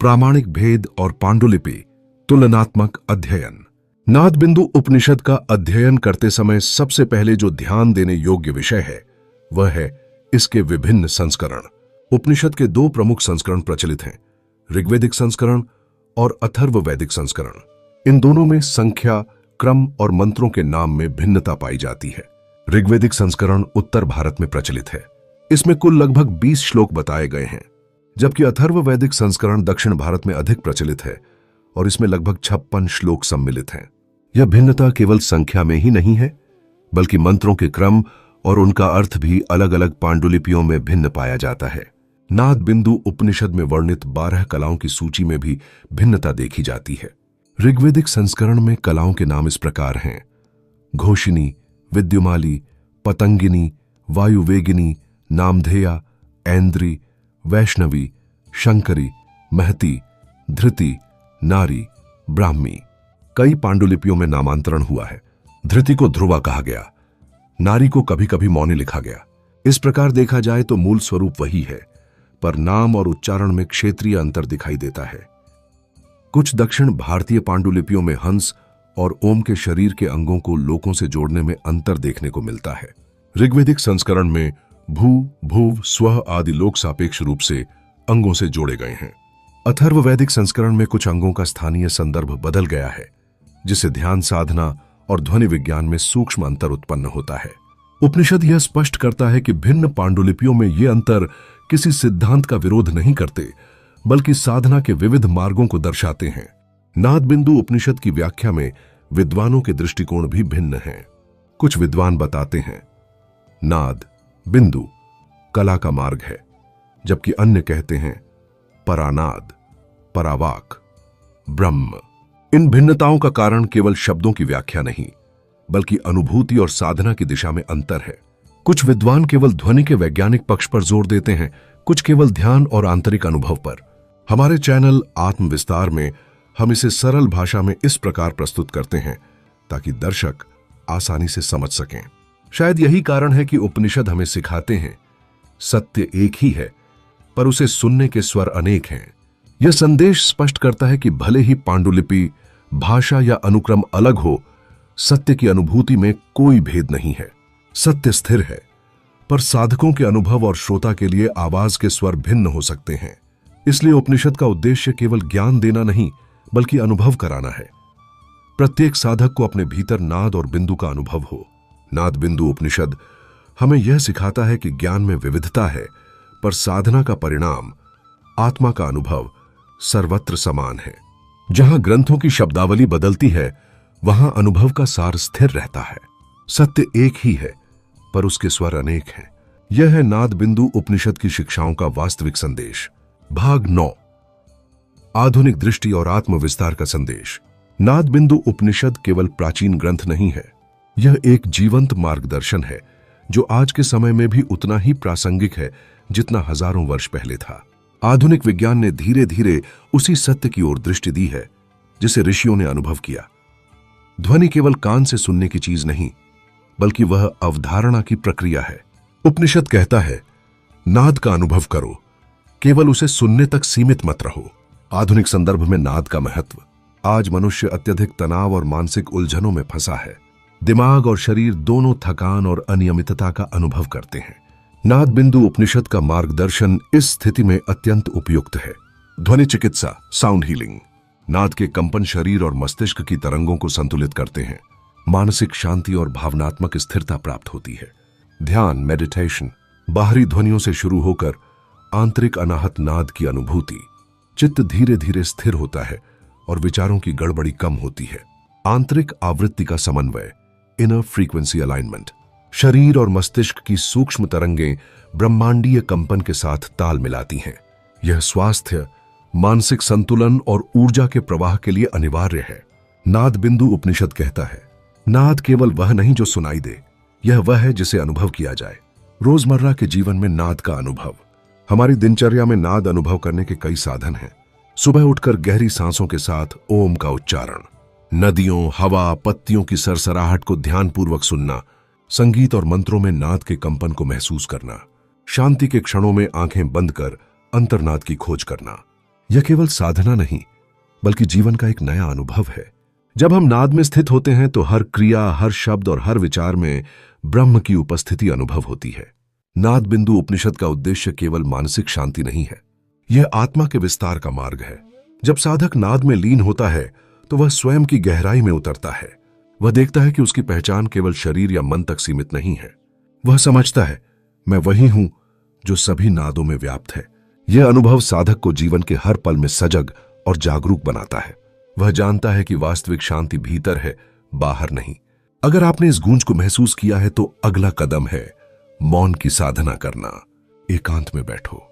प्रामाणिक भेद और पांडुलिपि, तुलनात्मक अध्ययन। नाद बिंदु उपनिषद का अध्ययन करते समय सबसे पहले जो ध्यान देने योग्य विषय है वह है इसके विभिन्न संस्करण। उपनिषद के 2 प्रमुख संस्करण प्रचलित हैं, ऋग्वेदिक संस्करण और अथर्ववैदिक संस्करण। इन दोनों में संख्या, क्रम और मंत्रों के नाम में भिन्नता पाई जाती है। ऋग्वेदिक संस्करण उत्तर भारत में प्रचलित है। इसमें कुल लगभग 20 श्लोक बताए गए हैं, जबकि अथर्ववैदिक संस्करण दक्षिण भारत में अधिक प्रचलित है और इसमें लगभग 56 श्लोक सम्मिलित हैं। यह भिन्नता केवल संख्या में ही नहीं है, बल्कि मंत्रों के क्रम और उनका अर्थ भी अलग अलग पांडुलिपियों में भिन्न पाया जाता है। नाद बिंदु उपनिषद में वर्णित 12 कलाओं की सूची में भी भिन्नता देखी जाती है। ऋग्वेदिक संस्करण में कलाओं के नाम इस प्रकार हैं: घोषिनी, विद्युमाली, पतंगिनी, वायुवेगिनी, नामधेया, ऐन्द्री, वैष्णवी, शंकरी, महती, धृति, नारी, ब्राह्मी। कई पांडुलिपियों में नामांतरण हुआ है। धृति को ध्रुवा कहा गया, नारी को कभी कभी मौनी लिखा गया। इस प्रकार देखा जाए तो मूल स्वरूप वही है, पर नाम और उच्चारण में क्षेत्रीय अंतर दिखाई देता है। कुछ दक्षिण भारतीय पांडुलिपियों में हंस और ओम के शरीर के अंगों को लोकों से जोड़ने में अंतर देखने को मिलता है। ऋग्वेदिक संस्करण में भू, भुव, स्व आदि लोक सापेक्ष रूप से अंगों से जोड़े गए हैं। अथर्ववैदिक संस्करण में कुछ अंगों का स्थानीय संदर्भ बदल गया है, जिससे ध्यान साधना और ध्वनि विज्ञान में सूक्ष्म अंतर उत्पन्न होता है। उपनिषद यह स्पष्ट करता है कि भिन्न पांडुलिपियों में ये अंतर किसी सिद्धांत का विरोध नहीं करते, बल्कि साधना के विविध मार्गों को दर्शाते हैं। नाद बिंदु उपनिषद की व्याख्या में विद्वानों के दृष्टिकोण भी भिन्न हैं। कुछ विद्वान बताते हैं नाद बिंदु कला का मार्ग है, जबकि अन्य कहते हैं परानाद, परावाक, ब्रह्म। इन भिन्नताओं का कारण केवल शब्दों की व्याख्या नहीं, बल्कि अनुभूति और साधना की दिशा में अंतर है। कुछ विद्वान केवल ध्वनि के वैज्ञानिक पक्ष पर जोर देते हैं, कुछ केवल ध्यान और आंतरिक अनुभव पर। हमारे चैनल आत्म विस्तार में हम इसे सरल भाषा में इस प्रकार प्रस्तुत करते हैं ताकि दर्शक आसानी से समझ सकें। शायद यही कारण है कि उपनिषद हमें सिखाते हैं सत्य एक ही है, पर उसे सुनने के स्वर अनेक हैं। यह संदेश स्पष्ट करता है कि भले ही पांडुलिपि, भाषा या अनुक्रम अलग हो, सत्य की अनुभूति में कोई भेद नहीं है। सत्य स्थिर है, पर साधकों के अनुभव और श्रोता के लिए आवाज के स्वर भिन्न हो सकते हैं। इसलिए उपनिषद का उद्देश्य केवल ज्ञान देना नहीं, बल्कि अनुभव कराना है। प्रत्येक साधक को अपने भीतर नाद और बिंदु का अनुभव हो। नाद बिंदु उपनिषद हमें यह सिखाता है कि ज्ञान में विविधता है, पर साधना का परिणाम, आत्मा का अनुभव सर्वत्र समान है। जहां ग्रंथों की शब्दावली बदलती है, वहां अनुभव का सार स्थिर रहता है। सत्य एक ही है, पर उसके स्वर अनेक हैं। यह है नाद बिंदु उपनिषद की शिक्षाओं का वास्तविक संदेश। भाग 9, आधुनिक दृष्टि और आत्म विस्तार का संदेश। नाद बिंदु उपनिषद केवल प्राचीन ग्रंथ नहीं है, यह एक जीवंत मार्गदर्शन है जो आज के समय में भी उतना ही प्रासंगिक है जितना हजारों वर्ष पहले था। आधुनिक विज्ञान ने धीरे धीरे उसी सत्य की ओर दृष्टि दी है जिसे ऋषियों ने अनुभव किया। ध्वनि केवल कान से सुनने की चीज नहीं, बल्कि वह अवधारणा की प्रक्रिया है। उपनिषद कहता है, नाद का अनुभव करो, केवल उसे सुनने तक सीमित मत रहो। आधुनिक संदर्भ में नाद का महत्व। आज मनुष्य अत्यधिक तनाव और मानसिक उलझनों में फंसा है। दिमाग और शरीर दोनों थकान और अनियमितता का अनुभव करते हैं। नाद बिंदु उपनिषद का मार्गदर्शन इस स्थिति में अत्यंत उपयुक्त है। ध्वनि चिकित्सा, साउंड हीलिंग। नाद के कंपन शरीर और मस्तिष्क की तरंगों को संतुलित करते हैं। मानसिक शांति और भावनात्मक स्थिरता प्राप्त होती है। ध्यान, मेडिटेशन। बाहरी ध्वनियों से शुरू होकर आंतरिक अनाहत नाद की अनुभूति। चित्त धीरे धीरे स्थिर होता है और विचारों की गड़बड़ी कम होती है। आंतरिक आवृत्ति का समन्वय, इनर फ्रीक्वेंसी अलाइनमेंट। शरीर और मस्तिष्क की सूक्ष्म तरंगें ब्रह्मांडीय कंपन के साथ ताल मिलाती हैं। यह स्वास्थ्य, मानसिक संतुलन और ऊर्जा के प्रवाह के लिए अनिवार्य है। नाद बिंदु उपनिषद कहता है, नाद केवल वह नहीं जो सुनाई दे, यह वह है जिसे अनुभव किया जाए। रोजमर्रा के जीवन में नाद का अनुभव। हमारी दिनचर्या में नाद अनुभव करने के कई साधन हैं। सुबह उठकर गहरी सांसों के साथ ओम का उच्चारण, नदियों, हवा, पत्तियों की सरसराहट को ध्यानपूर्वक सुनना, संगीत और मंत्रों में नाद के कंपन को महसूस करना, शांति के क्षणों में आंखें बंद कर अंतर्नाद की खोज करना। यह केवल साधना नहीं, बल्कि जीवन का एक नया अनुभव है। जब हम नाद में स्थित होते हैं तो हर क्रिया, हर शब्द और हर विचार में ब्रह्म की उपस्थिति अनुभव होती है। नाद बिंदु उपनिषद का उद्देश्य केवल मानसिक शांति नहीं है, यह आत्मा के विस्तार का मार्ग है। जब साधक नाद में लीन होता है तो वह स्वयं की गहराई में उतरता है। वह देखता है कि उसकी पहचान केवल शरीर या मन तक सीमित नहीं है। वह समझता है, मैं वही हूं जो सभी नादों में व्याप्त है। यह अनुभव साधक को जीवन के हर पल में सजग और जागरूक बनाता है। वह जानता है कि वास्तविक शांति भीतर है, बाहर नहीं। अगर आपने इस गूंज को महसूस किया है तो अगला कदम है मौन की साधना करना। एकांत में बैठो,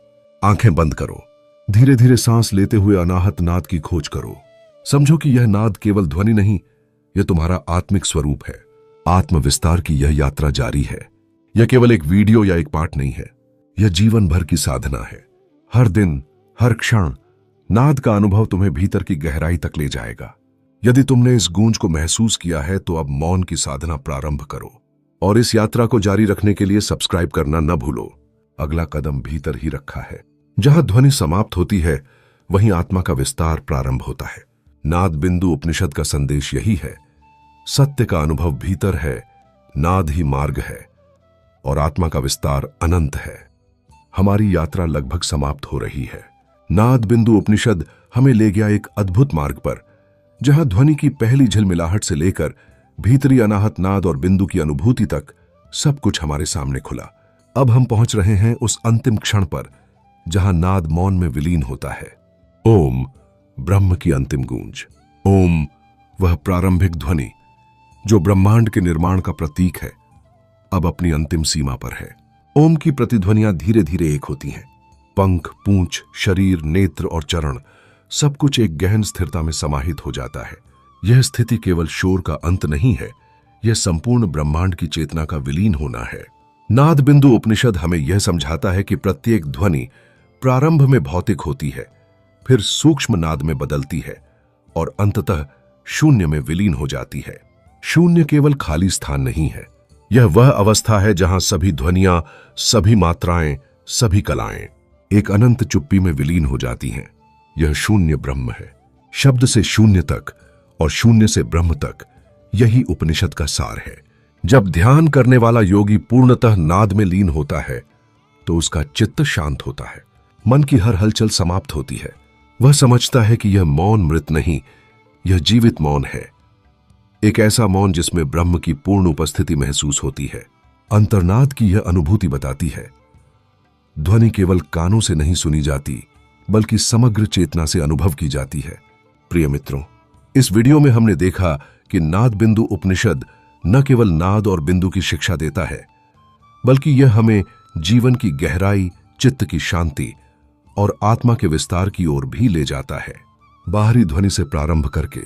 आंखें बंद करो, धीरे धीरे सांस लेते हुए अनाहत नाद की खोज करो। समझो कि यह नाद केवल ध्वनि नहीं, यह तुम्हारा आत्मिक स्वरूप है। आत्म विस्तार की यह यात्रा जारी है। यह केवल एक वीडियो या एक पाठ नहीं है, यह जीवन भर की साधना है। हर दिन, हर क्षण नाद का अनुभव तुम्हें भीतर की गहराई तक ले जाएगा। यदि तुमने इस गूंज को महसूस किया है तो अब मौन की साधना प्रारंभ करो और इस यात्रा को जारी रखने के लिए सब्सक्राइब करना न भूलो। अगला कदम भीतर ही रखा है। जहां ध्वनि समाप्त होती है, वहीं आत्मा का विस्तार प्रारंभ होता है। नाद बिंदु उपनिषद का संदेश यही है, सत्य का अनुभव भीतर है, नाद ही मार्ग है और आत्मा का विस्तार अनंत है। हमारी यात्रा लगभग समाप्त हो रही है। नाद बिंदु उपनिषद हमें ले गया एक अद्भुत मार्ग पर, जहां ध्वनि की पहली झिलमिलाहट से लेकर भीतरी अनाहत नाद और बिंदु की अनुभूति तक सब कुछ हमारे सामने खुला। अब हम पहुंच रहे हैं उस अंतिम क्षण पर जहां नाद मौन में विलीन होता है। ओम, ब्रह्म की अंतिम गूंज। ओम, वह प्रारंभिक ध्वनि जो ब्रह्मांड के निर्माण का प्रतीक है, अब अपनी अंतिम सीमा पर है। ओम की प्रतिध्वनियां धीरे धीरे एक होती हैं। पंख, पूंछ, शरीर, नेत्र और चरण सब कुछ एक गहन स्थिरता में समाहित हो जाता है। यह स्थिति केवल शोर का अंत नहीं है, यह संपूर्ण ब्रह्मांड की चेतना का विलीन होना है। नाद बिंदु उपनिषद हमें यह समझाता है कि प्रत्येक ध्वनि प्रारंभ में भौतिक होती है, फिर सूक्ष्म नाद में बदलती है और अंततः शून्य में विलीन हो जाती है। शून्य केवल खाली स्थान नहीं है, यह वह अवस्था है जहां सभी ध्वनियां, सभी मात्राएं, सभी कलाएं एक अनंत चुप्पी में विलीन हो जाती हैं। यह शून्य ब्रह्म है। शब्द से शून्य तक और शून्य से ब्रह्म तक, यही उपनिषद का सार है। जब ध्यान करने वाला योगी पूर्णतः नाद में लीन होता है तो उसका चित्त शांत होता है, मन की हर हलचल समाप्त होती है। वह समझता है कि यह मौन मृत नहीं, यह जीवित मौन है, एक ऐसा मौन जिसमें ब्रह्म की पूर्ण उपस्थिति महसूस होती है। अंतर्नाद की यह अनुभूति बताती है ध्वनि केवल कानों से नहीं सुनी जाती, बल्कि समग्र चेतना से अनुभव की जाती है। प्रिय मित्रों, इस वीडियो में हमने देखा कि नाद बिंदु उपनिषद न केवल नाद और बिंदु की शिक्षा देता है, बल्कि यह हमें जीवन की गहराई, चित्त की शांति और आत्मा के विस्तार की ओर भी ले जाता है। बाहरी ध्वनि से प्रारंभ करके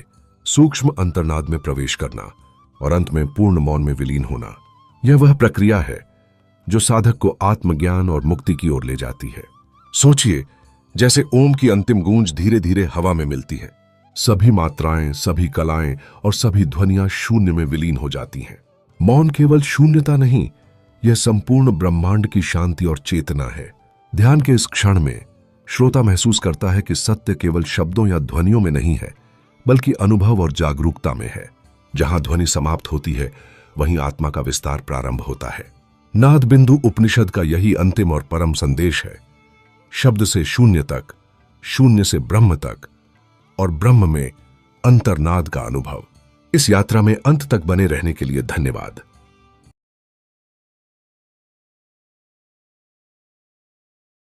सूक्ष्म अंतर्नाद में प्रवेश करना और अंत में पूर्ण मौन में विलीन होना, यह वह प्रक्रिया है जो साधक को आत्मज्ञान और मुक्ति की ओर ले जाती है। सोचिए, जैसे ओम की अंतिम गूंज धीरे धीरे हवा में मिलती है, सभी मात्राएं, सभी कलाएं और सभी ध्वनियां शून्य में विलीन हो जाती हैं। मौन केवल शून्यता नहीं, यह संपूर्ण ब्रह्मांड की शांति और चेतना है। ध्यान के इस क्षण में श्रोता महसूस करता है कि सत्य केवल शब्दों या ध्वनियों में नहीं है, बल्कि अनुभव और जागरूकता में है। जहां ध्वनि समाप्त होती है, वहीं आत्मा का विस्तार प्रारंभ होता है। नाद बिंदु उपनिषद का यही अंतिम और परम संदेश है। शब्द से शून्य तक, शून्य से ब्रह्म तक और ब्रह्म में अंतर्नाद का अनुभव। इस यात्रा में अंत तक बने रहने के लिए धन्यवाद।